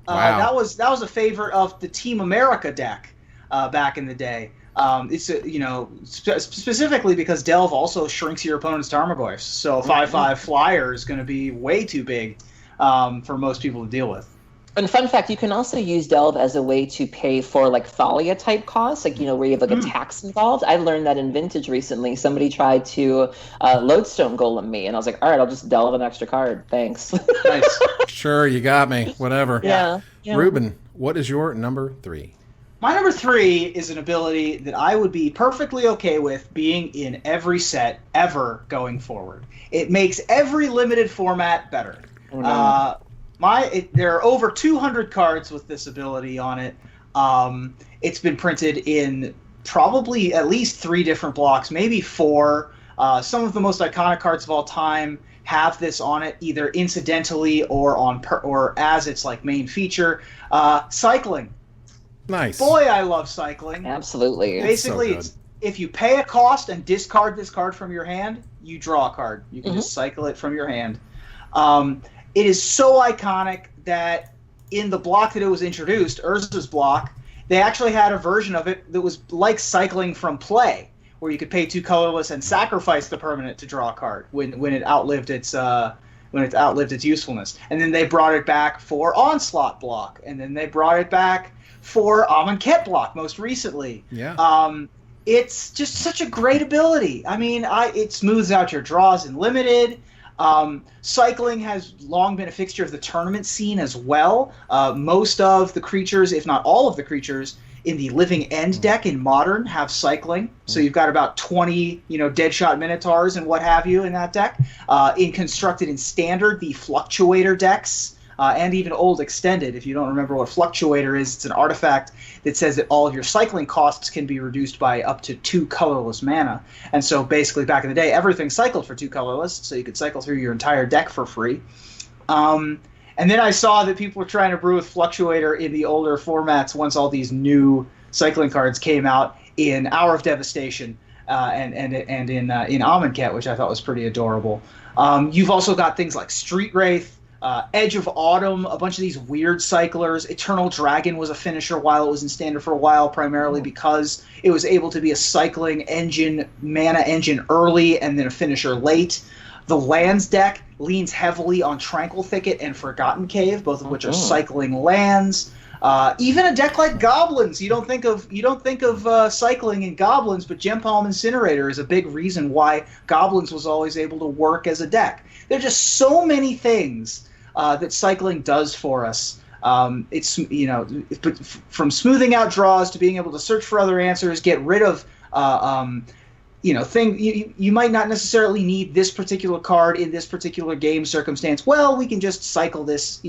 Wow. That was a favorite of the Team America deck back in the day. It's specifically because Delve also shrinks your opponent's Tarmogoyfs, so a 5/5 flyer is going to be way too big for most people to deal with. And fun fact, you can also use Delve as a way to pay for like Thalia type costs, like, you know, where you have like a tax involved. I learned that in Vintage recently. Somebody tried to Lodestone Golem me, and I was like, all right, I'll just Delve an extra card. Thanks. Nice. Sure, you got me. Whatever. Yeah. Ruben, what is your number 3? My number 3 is an ability that I would be perfectly okay with being in every set ever going forward. It makes every limited format better. Oh, no. There are over 200 cards with this ability on it. It's been printed in probably at least 3 different blocks, maybe 4. Some of the most iconic cards of all time have this on it, either incidentally or or as its like main feature. Cycling. Nice. Boy, I love cycling. Absolutely. Basically, it's if you pay a cost and discard this card from your hand, you draw a card. You can just cycle it from your hand. It is so iconic that in the block that it was introduced, Urza's block, they actually had a version of it that was like cycling from play, where you could pay 2 colorless and sacrifice the permanent to draw a card when it outlived its usefulness. And then they brought it back for Onslaught block, and then they brought it back for Amonkhet block most recently. Yeah. It's just such a great ability. I mean, it smooths out your draws in limited. Cycling has long been a fixture of the tournament scene as well. Most of the creatures, if not all of the creatures, in the Living End deck in Modern have cycling. So you've got about 20, Deadshot Minotaurs and what have you in that deck. Constructed in Standard, the Fluctuator decks, and even Old Extended. If you don't remember what Fluctuator is, it's an artifact that says that all of your cycling costs can be reduced by up to 2 colorless mana. And so basically back in the day, everything cycled for 2 colorless, so you could cycle through your entire deck for free. And then I saw that people were trying to brew with Fluctuator in the older formats once all these new cycling cards came out in Hour of Devastation and in Amonkhet, which I thought was pretty adorable. You've also got things like Street Wraith, Edge of Autumn, a bunch of these weird cyclers. Eternal Dragon was a finisher while it was in Standard for a while, primarily because it was able to be a cycling engine, mana engine early, and then a finisher late. The Lands deck leans heavily on Tranquil Thicket and Forgotten Cave, both of which are cycling lands. Even a deck like Goblins, you don't think of cycling in Goblins, but Gempalm Incinerator is a big reason why Goblins was always able to work as a deck. There are just so many things that cycling does for us It's from smoothing out draws to being able to search for other answers, get rid of you might not necessarily need this particular card in this particular game circumstance. Well, we can just cycle this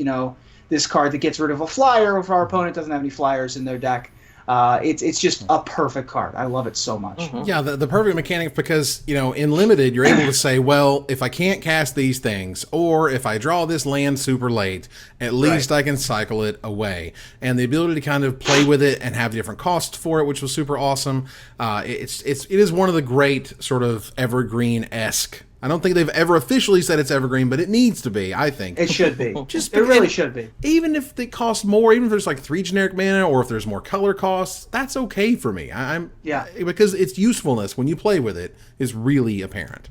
this card that gets rid of a flyer if our opponent doesn't have any flyers in their deck. It's just a perfect card. I love it so much. Mm-hmm. Yeah, the perfect mechanic because, in Limited, you're able to say, well, if I can't cast these things, or if I draw this land super late, at least I can cycle it away. And the ability to kind of play with it and have different costs for it, which was super awesome. It is one of the great sort of evergreen-esque. I don't think they've ever officially said it's evergreen, but it needs to be, I think. It should be. It really should be. Even if they cost more, even if there's like 3 generic mana, or if there's more color costs, that's okay for me. Because its usefulness when you play with it is really apparent.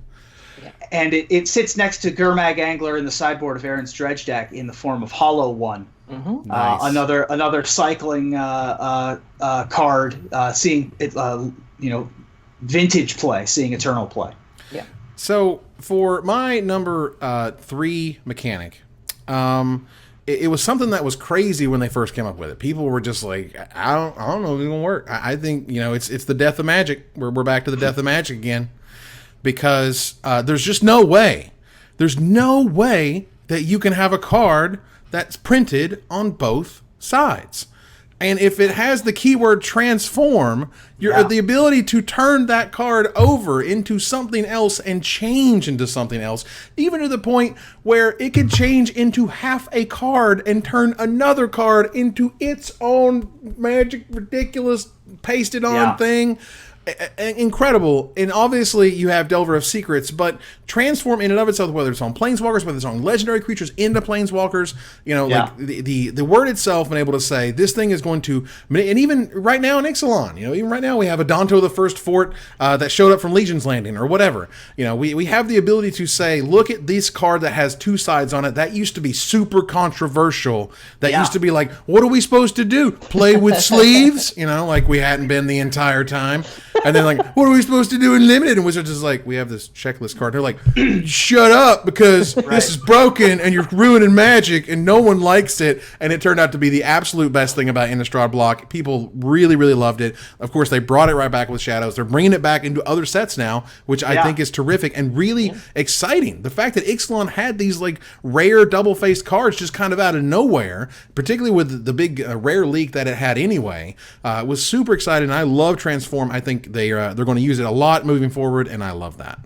And it sits next to Gurmag Angler in the sideboard of Aaron's Dredge deck in the form of Hollow One. Mm-hmm. Nice. Another cycling card, seeing it, vintage play, seeing eternal play. Yeah. So for my number 3 mechanic, it was something that was crazy when they first came up with it. People were just like, I don't know if it's gonna work. I think it's the death of Magic. We're back to the death of Magic again, because there's just no way. There's no way that you can have a card that's printed on both sides. And if it has the keyword transform, the ability to turn that card over into something else and change into something else, even to the point where it could change into half a card and turn another card into its own magic, ridiculous, pasted on thing. Incredible. And obviously you have Delver of Secrets, but transform in and of itself, whether it's on planeswalkers, whether it's on legendary creatures into planeswalkers, like the word itself, and able to say this thing is going to, and even right now in Ixalan, even right now we have a Danto the First Fort that showed up from Legion's Landing or whatever. We have the ability to say, look at this card that has 2 sides on it. That used to be super controversial. That used to be like, what are we supposed to do? Play with sleeves? Like we hadn't been the entire time. And then like, what are we supposed to do in Limited? And Wizards is like, we have this checklist card. They're like, shut up, because this is broken and you're ruining Magic and no one likes it. And it turned out to be the absolute best thing about Innistrad Block. People really, really loved it. Of course, they brought it right back with Shadows. They're bringing it back into other sets now, which I think is terrific and really exciting. The fact that Ixalan had these like rare double-faced cards just kind of out of nowhere, particularly with the big rare leak that it had anyway, was super exciting. I love Transform. I think they're going to use it a lot moving forward, and I love that.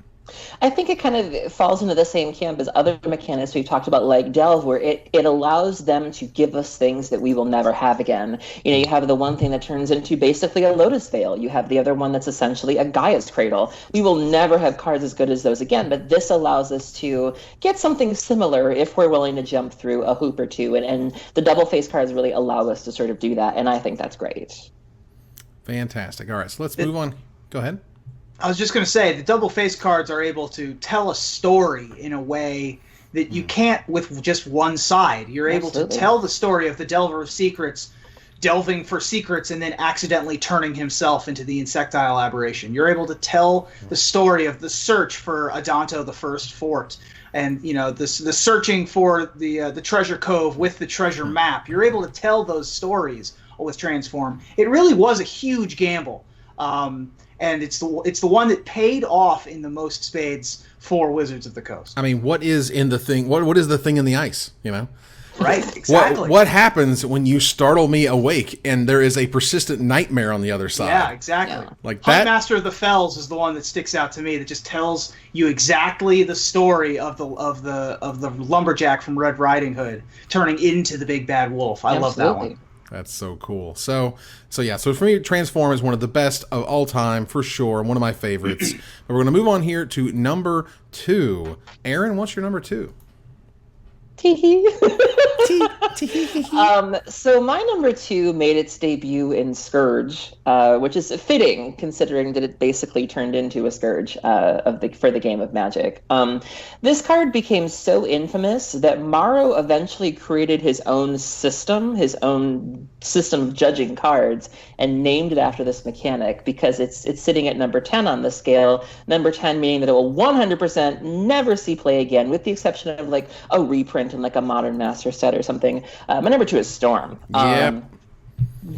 I think it kind of falls into the same camp as other mechanics we've talked about, like Delve, where it allows them to give us things that we will never have again. You have the one thing that turns into basically a Lotus Veil. You have the other one that's essentially a Gaia's Cradle. We will never have cards as good as those again, but this allows us to get something similar if we're willing to jump through a hoop or two, and the double-face cards really allow us to sort of do that, and I think that's great. Fantastic. All right, so let's move on. Go ahead. I was just going to say, the double face cards are able to tell a story in a way that you can't with just one side. You're able to tell the story of the Delver of Secrets, delving for secrets and then accidentally turning himself into the insectile aberration. You're able to tell the story of the search for Adanto the First Fort, and the searching for the treasure cove with the treasure map. You're able to tell those stories with Transform. It really was a huge gamble. And it's the one that paid off in the most spades for Wizards of the Coast. I mean, what is in the thing? What is the thing in the ice? Right, exactly. What happens when you startle me awake and there is a persistent nightmare on the other side? Yeah, exactly. Yeah. Like that. Huntmaster of the Fells is the one that sticks out to me. That just tells you exactly the story of the lumberjack from Red Riding Hood turning into the big bad wolf. I love that one. That's so cool. So for me, Transform is one of the best of all time, for sure, one of my favorites. But we're going to move on here to number 2. Aaron, what's your number 2? So my number 2 made its debut in Scourge, which is fitting considering that it basically turned into a Scourge for the game of Magic. This card became so infamous that Morrow eventually created his own system of judging cards, and named it after this mechanic because it's sitting at number 10 on the scale. Number 10 meaning that it will 100% never see play again, with the exception of like a reprint variant in like a modern master set or something. My number 2 is Storm. Yep.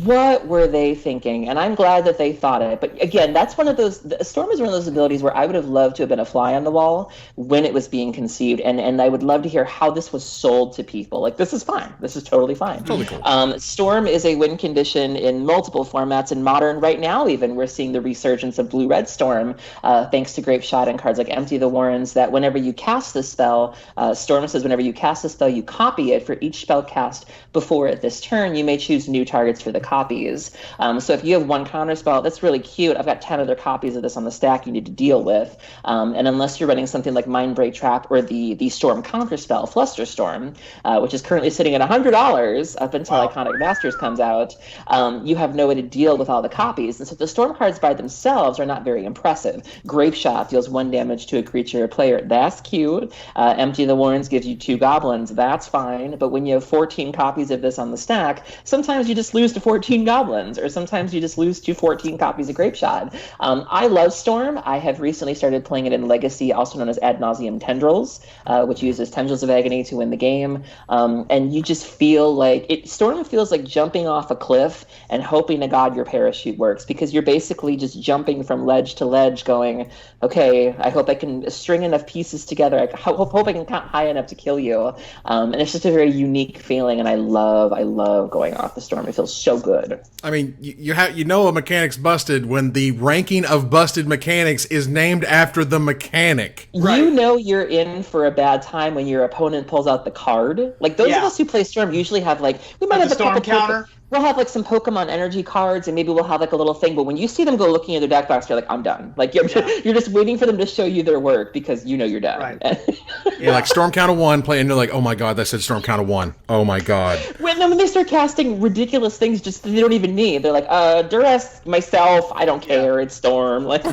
What were they thinking? And I'm glad that they thought it. But again, that's one of those. Storm is one of those abilities where I would have loved to have been a fly on the wall when it was being conceived, and I would love to hear how this was sold to people. Like, this is fine. This is totally fine. Totally cool. Storm is a win condition in multiple formats. In Modern, right now, even we're seeing the resurgence of Blue-Red Storm, thanks to Grape Shot and cards like Empty the Warrens. That whenever you cast this spell, Storm says whenever you cast a spell, you copy it for each spell cast before it this turn. You may choose new targets for the copies. So if you have one counter spell, that's really cute. I've got 10 other copies of this on the stack you need to deal with. And unless you're running something like Mindbreak Trap or the Storm counter spell, Flusterstorm, which is currently sitting at $100 up until Iconic Masters comes out, you have no way to deal with all the copies. And so the Storm cards by themselves are not very impressive. Grape Shot deals 1 damage to a creature or player. That's cute. Empty the Warrens gives you 2 goblins. That's fine. But when you have 14 copies of this on the stack, sometimes you just lose to 14 goblins, or sometimes you just lose to 14 copies of Grape Shot. I love Storm. I have recently started playing it in Legacy, also known as Ad Nauseam Tendrils, which uses Tendrils of Agony to win the game. And you just feel like Storm feels like jumping off a cliff and hoping to God your parachute works, because you're basically just jumping from ledge to ledge going, okay, I hope I can string enough pieces together. I hope I can count high enough to kill you. And it's just a very unique feeling, and I love going off the Storm. It feels so good. I mean, you know a mechanic's busted when the ranking of busted mechanics is named after the mechanic. Right. You know you're in for a bad time when your opponent pulls out the card. Like, those of us who play Storm usually have, like, we might have a Storm counter. We'll have like some Pokemon energy cards, and maybe we'll have like a little thing. But when you see them go looking at their deck box, you're like, I'm done. Like, you're just waiting for them to show you their work because you know you're done. Right. You're like, Storm count of 1, play, and you're like, oh my god, that said Storm count of 1. Oh my god. When they start casting ridiculous things just they don't even need. They're like, Duress, myself, I don't care. It's Storm. Like.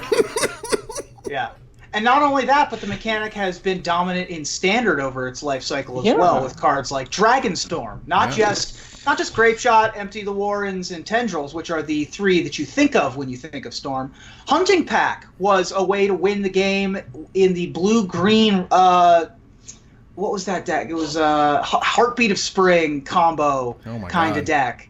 Yeah. And not only that, but the mechanic has been dominant in Standard over its life cycle as well, with cards like Dragonstorm. Not just Grape Shot, Empty the Warrens, and Tendrils, which are the 3 that you think of when you think of Storm. Hunting Pack was a way to win the game in the blue-green, what was that deck? It was a Heartbeat of Spring combo kind of deck.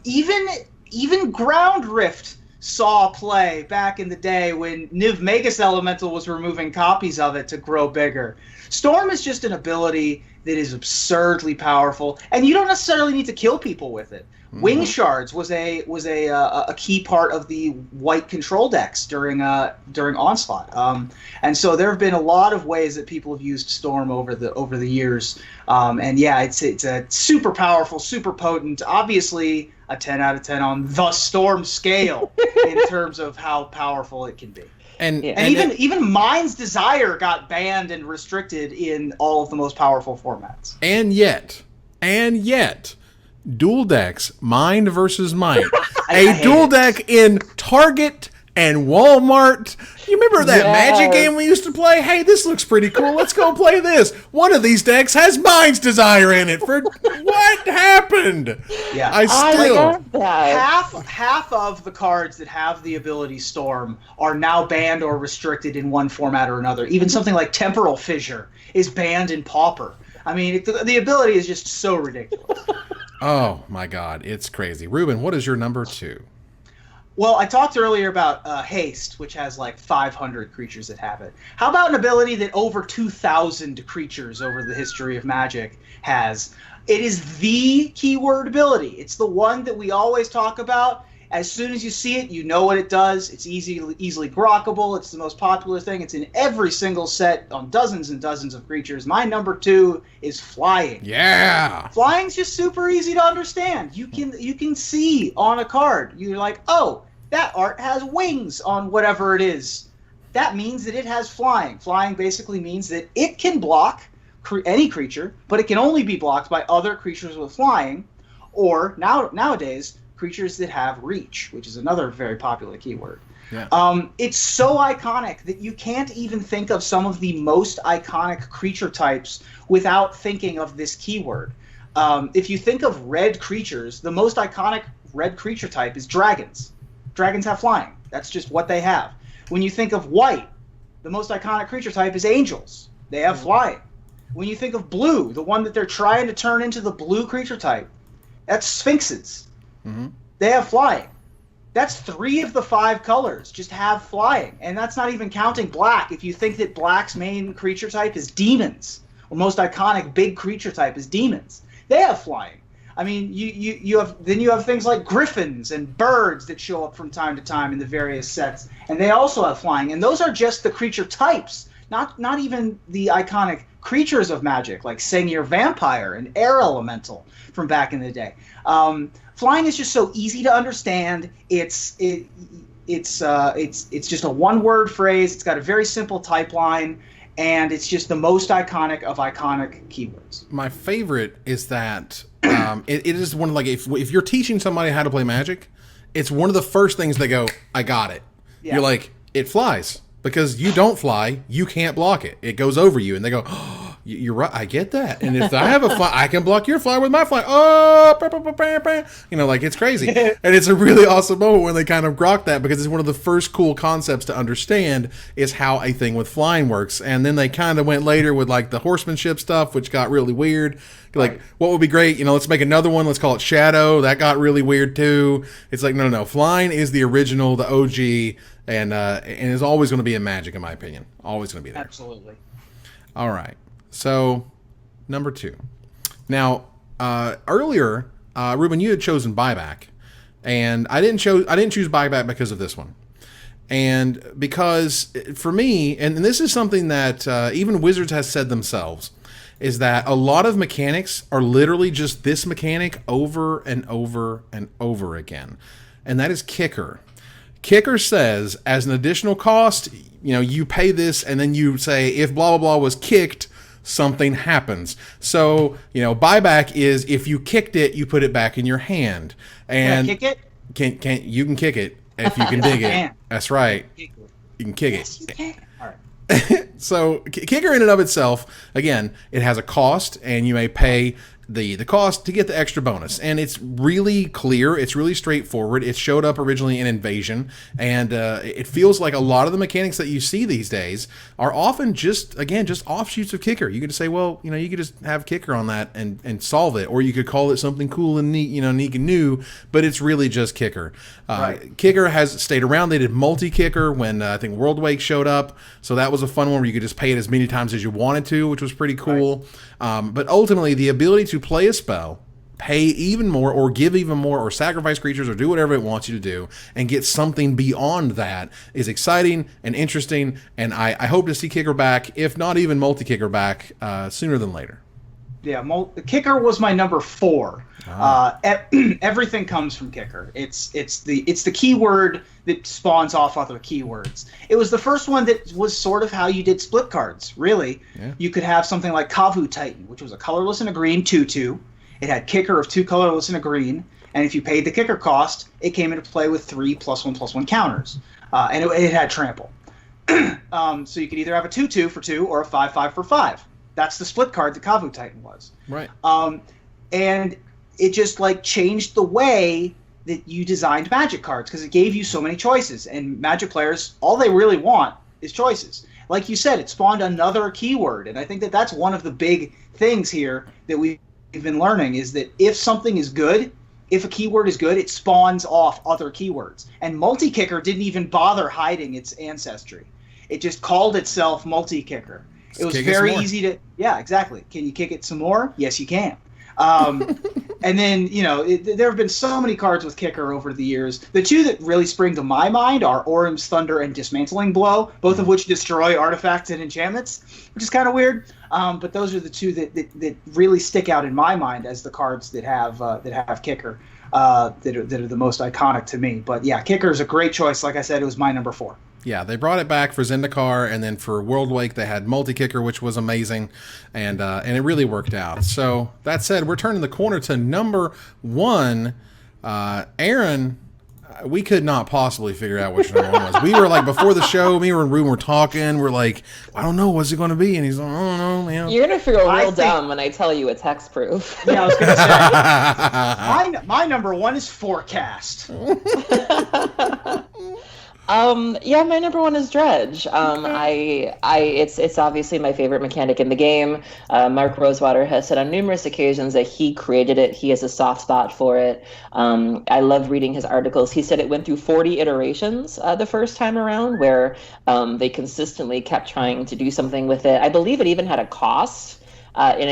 Even Ground Rift saw play back in the day when Niv Magus Elemental was removing copies of it to grow bigger. Storm is just an ability that is absurdly powerful, and you don't necessarily need to kill people with it. Wing Shards was a key part of the white control decks during Onslaught, and so there have been a lot of ways that people have used Storm over the years, and it's a super powerful, super potent, obviously a 10 out of 10 on the Storm scale in terms of how powerful it can be. And even Mind's Desire got banned and restricted in all of the most powerful formats. And yet, dual decks, Mind versus Might. A dual deck in Target and Walmart. You remember that Magic game we used to play? Hey, this looks pretty cool. Let's go play this. One of these decks has Mind's Desire in it. For what happened? Yeah, I love that. Half of the cards that have the ability Storm are now banned or restricted in one format or another. Even something like Temporal Fissure is banned in Pauper. I mean, the ability is just so ridiculous. Oh my God, it's crazy. Ruben, what is your number 2? Well, I talked earlier about Haste, which has like 500 creatures that have it. How about an ability that over 2,000 creatures over the history of Magic has? It is the keyword ability. It's the one that we always talk about. As soon as you see it, you know what it does. It's easily grokkable. It's the most popular thing. It's in every single set on dozens and dozens of creatures. My number 2 is Flying. Yeah. Flying's just super easy to understand. You can see on a card. You're like, oh, that art has wings on whatever it is. That means that it has flying. Flying basically means that it can block any creature, but it can only be blocked by other creatures with flying, or nowadays creatures that have reach, which is another very popular keyword. Yeah. It's so iconic that you can't even think of some of the most iconic creature types without thinking of this keyword. If you think of red creatures, the most iconic red creature type is dragons. Dragons have flying. That's just what they have. When you think of white, the most iconic creature type is angels. They have flying. when you think of blue, the one that they're trying to turn into the blue creature type, that's sphinxes. Mm-hmm. They have flying. That's 3 of the 5 colors just have flying, and that's not even counting black. If you think that black's main creature type is demons, or most iconic big creature type is demons, they have flying. I mean, you have things like griffins and birds that show up from time to time in the various sets, and they also have flying. And those are just the creature types, not even the iconic creatures of Magic, like Sengir Vampire and Air Elemental from back in the day. Flying is just so easy to understand. It's just a one-word phrase. It's got a very simple type line, and it's just the most iconic of iconic keywords. My favorite is that it is one of, like, if you're teaching somebody how to play Magic, it's one of the first things they go, I got it. Yeah. You're like, it flies. Because you don't fly, you can't block it. It goes over you, and they go, oh, you're right, I get that. And if I have a fly, I can block your fly with my fly. Oh, like, it's crazy. And it's a really awesome moment when they kind of grok that, because it's one of the first cool concepts to understand is how a thing with flying works. And then they kind of went later with, like, the horsemanship stuff, which got really weird. Like, right. What would be great? Let's make another one. Let's call it Shadow. That got really weird too. It's like, no. Flying is the original, the OG, and is always going to be in Magic, in my opinion. Always going to be there. Absolutely. All right. So, number 2. Now, earlier, Ruben, you had chosen Buyback, and I didn't choose Buyback because of this one. And because, for me, and this is something that even Wizards has said themselves, is that a lot of mechanics are literally just this mechanic over and over and over again. And that is Kicker. Kicker says, as an additional cost, you pay this, and then you say, if blah, blah, blah was kicked, something happens. So, Buyback is, if you kicked it, you put it back in your hand. And can I kick it? You can kick it if you can dig it. That's right. You can kick it. You can. All right. So Kicker in and of itself, again, it has a cost, and you may pay the cost to get the extra bonus. And it's really clear. It's really straightforward. It showed up originally in Invasion, and it feels like a lot of the mechanics that you see these days are often just offshoots of Kicker. You could just say, well, you could just have Kicker on that and solve it, or you could call it something cool and neat, neat and new, but it's really just Kicker. Right. Kicker has stayed around. They did multi-Kicker when I think Worldwake showed up, so that was a fun one where you could just pay it as many times as you wanted to, which was pretty cool. Right. But ultimately, the ability to play a spell, pay even more, or give even more, or sacrifice creatures, or do whatever it wants you to do, and get something beyond that is exciting and interesting, and I hope to see Kicker back, if not even multi-Kicker back, sooner than later. Yeah, Kicker was my number 4. Everything comes from Kicker. It's the keyword that spawns off other keywords. It was the first one that was sort of how you did split cards, really. Yeah. You could have something like Kavu Titan, which was a colorless and a green 2/2. It had Kicker of 2 colorless and a green, and if you paid the Kicker cost, it came into play with 3 +1/+1 counters. And it had trample. So you could either have a 2/2 for 2 or a 5/5 for 5. That's the split card that Kavu Titan was. Right. And it just changed the way that you designed Magic cards, because it gave you so many choices. And Magic players, all they really want is choices. Like you said, it spawned another keyword. And I think that that's one of the big things here that we've been learning, is that if something is good, if a keyword is good, it spawns off other keywords. And multi-Kicker didn't even bother hiding its ancestry. It just called itself multi-Kicker. It was very easy to... Yeah, exactly. Can you kick it some more? Yes, you can. And then, there have been so many cards with Kicker over the years. The 2 that really spring to my mind are Orim's Thunder and Dismantling Blow, both of which destroy artifacts and enchantments, which is kind of weird. But those are the 2 that really stick out in my mind as the cards that have Kicker, that are the most iconic to me. But yeah, Kicker is a great choice. Like I said, it was my number 4. Yeah, they brought it back for Zendikar, and then for Worldwake they had multi-Kicker, which was amazing, and it really worked out. So that said, we're turning the corner to number 1. Aaron, we could not possibly figure out which number 1 was. We were before the show, me and Ruben were talking, we're like, I don't know, what's it going to be? And he's like, I don't know, man. You're going to feel real dumb when I tell you it's hexproof. Yeah, I was going to say, my number 1 is Forecast. Yeah, my number one is Dredge. It's obviously my favorite mechanic in the game. Mark Rosewater has said on numerous occasions that he created it. He has a soft spot for it. I love reading his articles. He said it went through 40 iterations the first time around, where they consistently kept trying to do something with it. I believe it even had a cost. In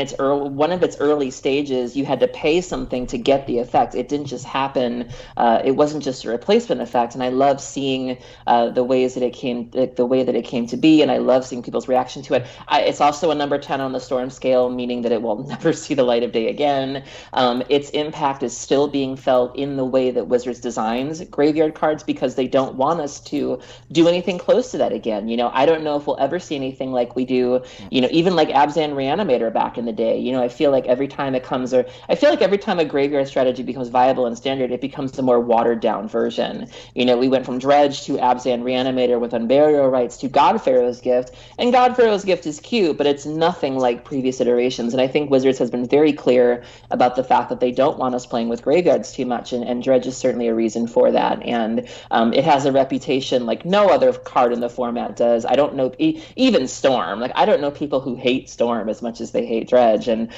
one of its early stages, you had to pay something to get the effect. It didn't just happen. It wasn't just a replacement effect. And I love seeing the way that it came to be, and I love seeing people's reaction to it. It's also a number 10 on the Storm scale, meaning that it will never see the light of day again. Its impact is still being felt in the way that Wizards designs graveyard cards, because they don't want us to do anything close to that again. I don't know if we'll ever see anything like we do, even like Abzan Reanimator back in the day. I feel like every time a graveyard strategy becomes viable in Standard, it becomes a more watered down version. We went from Dredge to Abzan Reanimator with Unburial Rites to Godpharaoh's Gift, and Godpharaoh's Gift is cute, but it's nothing like previous iterations. And I think Wizards has been very clear about the fact that they don't want us playing with graveyards too much, and Dredge is certainly a reason for that. And it has a reputation like no other card in the format does. I don't know, even Storm. I don't know people who hate Storm as much as they hate Dredge, and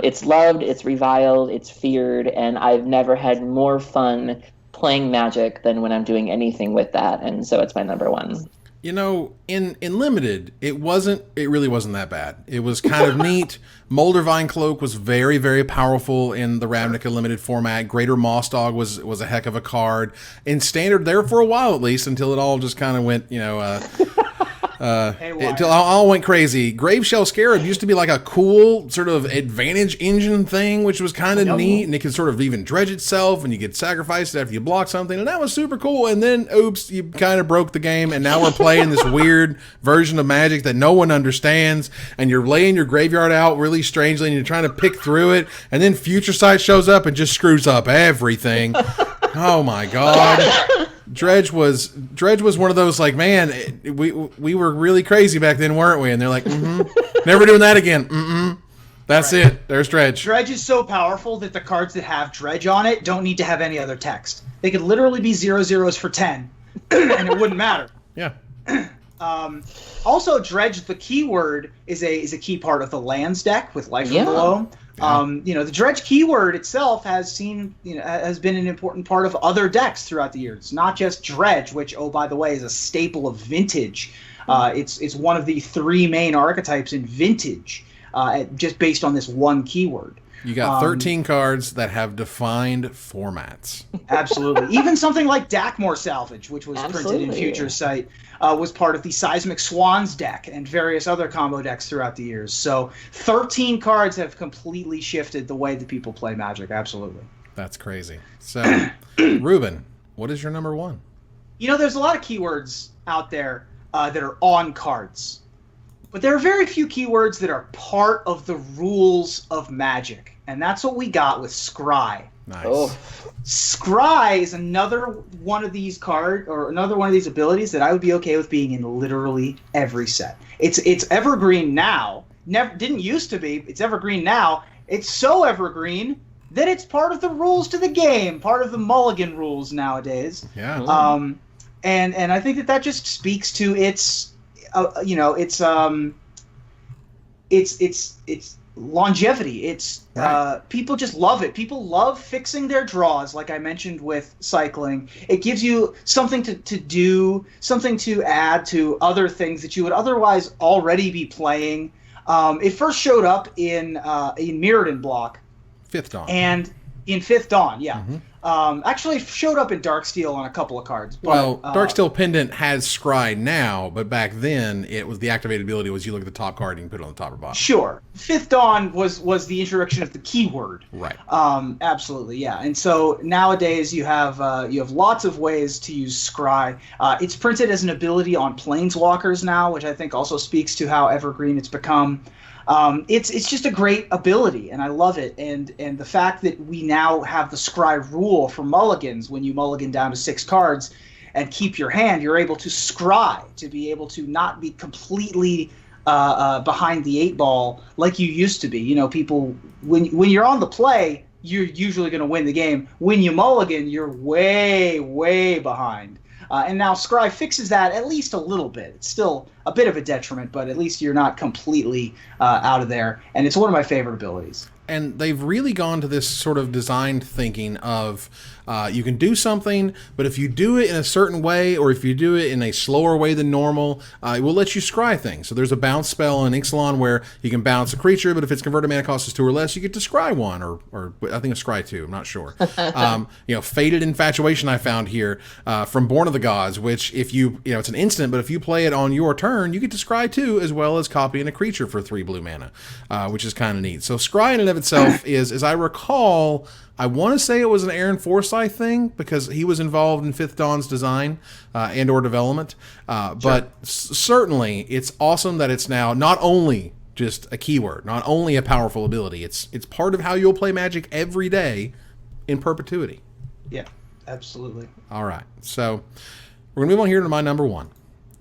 it's loved, it's reviled, it's feared, and I've never had more fun playing Magic than when I'm doing anything with that, and so it's my number one. In Limited, it really wasn't that bad. It was kind of neat. Moldervine Cloak was very, very powerful in the Ravnica Limited format. Greater Moss Dog was a heck of a card. In Standard, there for a while at least, until it all just kind of went, until all went crazy. Graveshell Scarab used to be like a cool sort of advantage engine thing, which was kind of neat, and it could sort of even dredge itself, and you could sacrifice it after you block something, and that was super cool. And then, oops, you kind of broke the game, and now we're playing this weird version of Magic that no one understands, and you're laying your graveyard out really strangely, and you're trying to pick through it, and then Future Sight shows up and just screws up everything. Oh my god. Dredge was one of those, like, man, we were really crazy back then, weren't we? And they're like, never doing that again. That's right. It. There's Dredge. Dredge is so powerful that the cards that have Dredge on it don't need to have any other text. They could literally be 0/0s for 10, and it wouldn't matter. Yeah. Also, Dredge, the keyword, is a key part of the lands deck with Life from Below. The Dredge keyword itself has been an important part of other decks throughout the years. Not just Dredge, which, oh, by the way, is a staple of Vintage. It's one of the 3 main archetypes in Vintage, just based on this one keyword. You got 13 cards that have defined formats. Absolutely. Even something like Dakmor Salvage, which was printed in Future Sight, was part of the Seismic Swans deck and various other combo decks throughout the years. So 13 cards have completely shifted the way that people play Magic. Absolutely. That's crazy. So, Ruben, what is your number one? There's a lot of keywords out there that are on cards. But there are very few keywords that are part of the rules of Magic. And that's what we got with Scry. Nice. Oh. Scry is another one of these another one of these abilities that I would be okay with being in literally every set. It's evergreen now. Didn't used to be. It's evergreen now. It's so evergreen that it's part of the rules to the game, part of the Mulligan rules nowadays. Yeah. And I think that just speaks to its longevity. It's right. People just love it. People love fixing their draws, like I mentioned with cycling. It gives you something to do, something to add to other things that you would otherwise already be playing. It first showed up in Mirrodin block. Fifth Dawn. And in Fifth Dawn, yeah. Mm-hmm. Actually showed up in Darksteel on a couple of cards. But, Darksteel Pendant has Scry now, but back then it was the activated ability was you look at the top card and you put it on the top or bottom. Sure. Fifth Dawn was the introduction of the keyword. Right. Absolutely, yeah. And so nowadays you have lots of ways to use Scry. It's printed as an ability on Planeswalkers now, which I think also speaks to how evergreen it's become. It's just a great ability, and I love it. And the fact that we now have the Scry rule for mulligans, when you mulligan down to 6 cards and keep your hand, you're able to scry, to be able to not be completely behind the 8 ball like you used to be. People, when you're on the play, you're usually going to win the game. When you mulligan, you're way, way behind. And now Scry fixes that at least a little bit. It's still a bit of a detriment, but at least you're not completely out of there. And it's one of my favorite abilities. And they've really gone to this sort of designed thinking of you can do something, but if you do it in a certain way, or if you do it in a slower way than normal, it will let you scry things. So there's a bounce spell in Ixalan where you can bounce a creature, but if its converted mana cost is 2 or less, you get to scry 1, or I think it's scry 2. I'm not sure. Fated Infatuation I found here from Born of the Gods, which if it's an instant, but if you play it on your turn, you get to scry 2 as well as copying a creature for 3 blue mana, which is kind of neat. So scry in and of itself is, as I recall, I want to say it was an Aaron Forsyth thing because he was involved in Fifth Dawn's design and or development. But certainly it's awesome that it's now not only just a keyword, not only a powerful ability, it's part of how you'll play Magic every day in perpetuity. Yeah, absolutely. All right. So we're going to move on here to my number 1.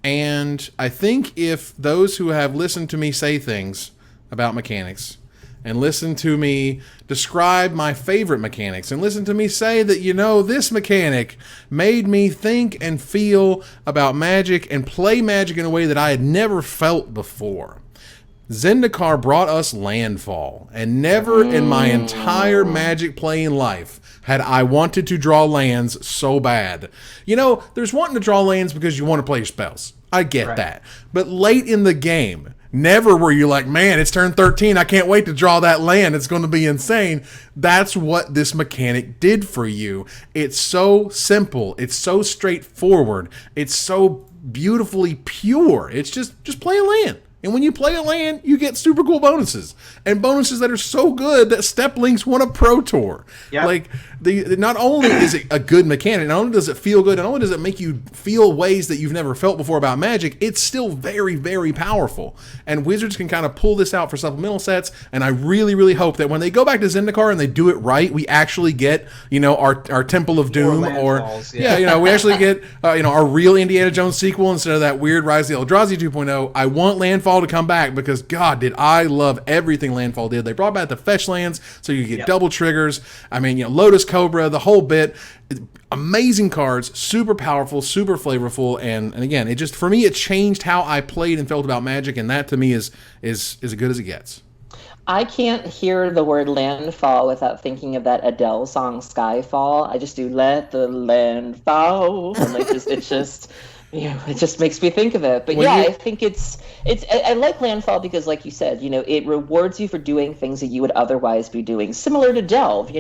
And I think if those who have listened to me say things about mechanics and listen to me describe my favorite mechanics, and listen to me say that, this mechanic made me think and feel about Magic and play Magic in a way that I had never felt before. Zendikar brought us Landfall, and never in my entire Magic playing life had I wanted to draw lands so bad. There's wanting to draw lands because you want to play your spells. I get that. But late in the game, never were you like, man, it's turn 13. I can't wait to draw that land. It's going to be insane. That's what this mechanic did for you. It's so simple. It's so straightforward. It's so beautifully pure. It's just play a land. And when you play a land, you get super cool bonuses. And bonuses that are so good that Step Links won a Pro Tour. Yep. Like, not only is it a good mechanic, not only does it feel good, not only does it make you feel ways that you've never felt before about Magic, it's still very, very powerful. And Wizards can kind of pull this out for supplemental sets, and I really, really hope that when they go back to Zendikar and they do it right, we actually get, our Temple of Doom, we actually get, our real Indiana Jones sequel instead of that weird Rise of the Eldrazi 2.0. I want Landfall to come back because, God, did I love everything Landfall did. They brought back the fetch lands so you get double triggers. I mean, Lotus Cobra, the whole bit. Amazing cards, super powerful, super flavorful, and again, it just, for me, it changed how I played and felt about Magic, and that to me is as good as it gets. I can't hear the word Landfall without thinking of that Adele song Skyfall. I just do let the land fall, and it just makes me think of it. But I think I like Landfall because, like you said, it rewards you for doing things that you would otherwise be doing, similar to Delve.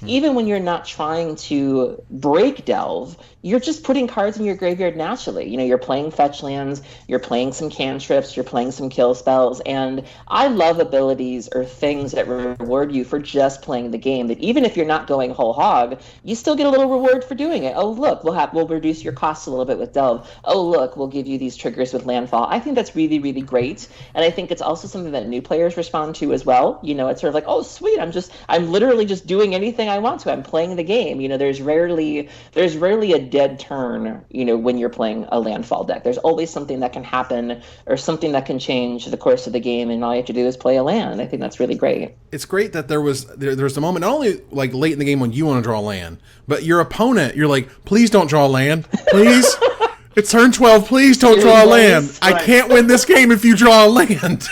Even when you're not trying to break Delve, you're just putting cards in your graveyard naturally. You're playing fetch lands, you're playing some cantrips, you're playing some kill spells, and I love abilities or things that reward you for just playing the game, that even if you're not going whole hog, you still get a little reward for doing it. Oh, look, we'll reduce your costs a little bit with Delve. Oh, look, we'll give you these triggers with Landfall. I think that's really, really great, and I think it's also something that new players respond to as well. It's sort of like, oh, sweet, I'm literally just doing anything I want to. I'm playing the game. There's rarely a dead turn, when you're playing a Landfall deck. There's always something that can happen or something that can change the course of the game, and all you have to do is play a land. I think that's really great. It's great that there was a moment, not only like late in the game when you want to draw a land, but your opponent, you're like, please don't draw a land. Please. It's turn 12. Please don't draw a land. Right. I can't win this game if you draw a land.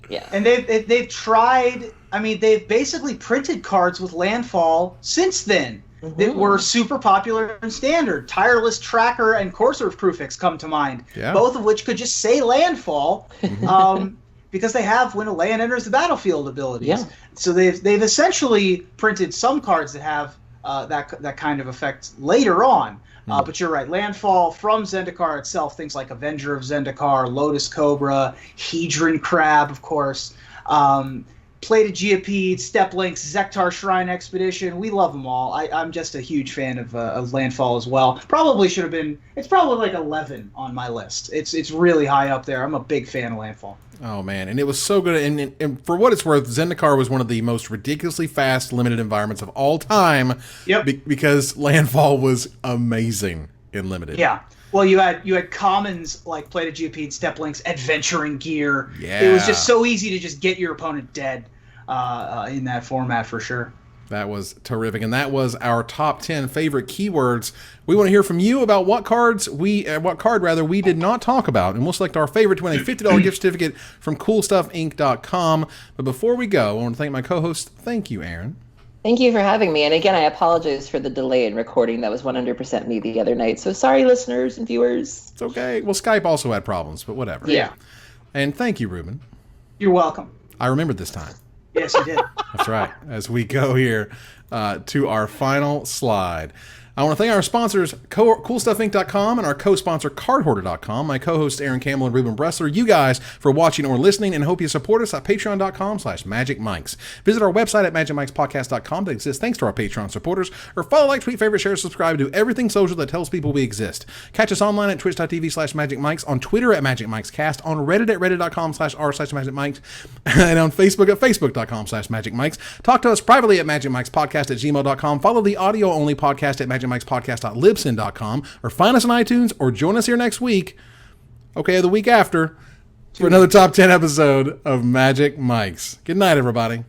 Yeah. And they've tried, they've basically printed cards with Landfall since then. That were super popular in Standard. Tireless Tracker and Courser's Prefix come to mind, both of which could just say Landfall, because they have when a land enters the battlefield abilities. Yeah. So they've essentially printed some cards that have that kind of effect later on. But you're right, Landfall from Zendikar itself, things like Avenger of Zendikar, Lotus Cobra, Hedron Crab, of course. Plated Geopede, Step Links, Zektar Shrine Expedition. We love them all. I'm just a huge fan of Landfall as well. Probably should have been. It's probably like 11 on my list. It's really high up there. I'm a big fan of Landfall. Oh man, and it was so good. And for what it's worth, Zendikar was one of the most ridiculously fast limited environments of all time. Yep. Because Landfall was amazing in limited. Yeah. Well, you had commons like Plated Geopede, Step Links, Adventuring Gear. Yeah. It was just so easy to just get your opponent dead in that format for sure. That was terrific. And that was our top 10 favorite keywords. We want to hear from you about what card we did not talk about. And we'll select our favorite to win a $50 gift certificate from CoolStuffInc.com. But before we go, I want to thank my co-host. Thank you, Aaron. Thank you for having me. And again, I apologize for the delay in recording. That was 100% me the other night. So sorry, listeners and viewers. It's okay. Well, Skype also had problems, but whatever. Yeah. And thank you, Ruben. You're welcome. I remembered this time. Yes, you did. That's right. As we go here to our final slide. I want to thank our sponsors, CoolStuffInc.com, and our co-sponsor, CardHoarder.com, my co-hosts, Aaron Campbell and Ruben Bressler, you guys for watching or listening, and hope you support us at patreon.com/magicmics. Visit our website at magicmikespodcast.com that exists thanks to our Patreon supporters, or follow, like, tweet, favorite, share, subscribe, do everything social that tells people we exist. Catch us online at twitch.tv/magicmics, on Twitter at magicmikescast, on Reddit at reddit.com/r/magicmics, and on Facebook at facebook.com/magicmics. Talk to us privately at magicmikespodcast@gmail.com. Follow the audio-only podcast at magicmikespodcast.libsyn.com, or find us on iTunes, or join us here next week, the week after, for another top 10 episode of Magic Mikes. Good night, everybody.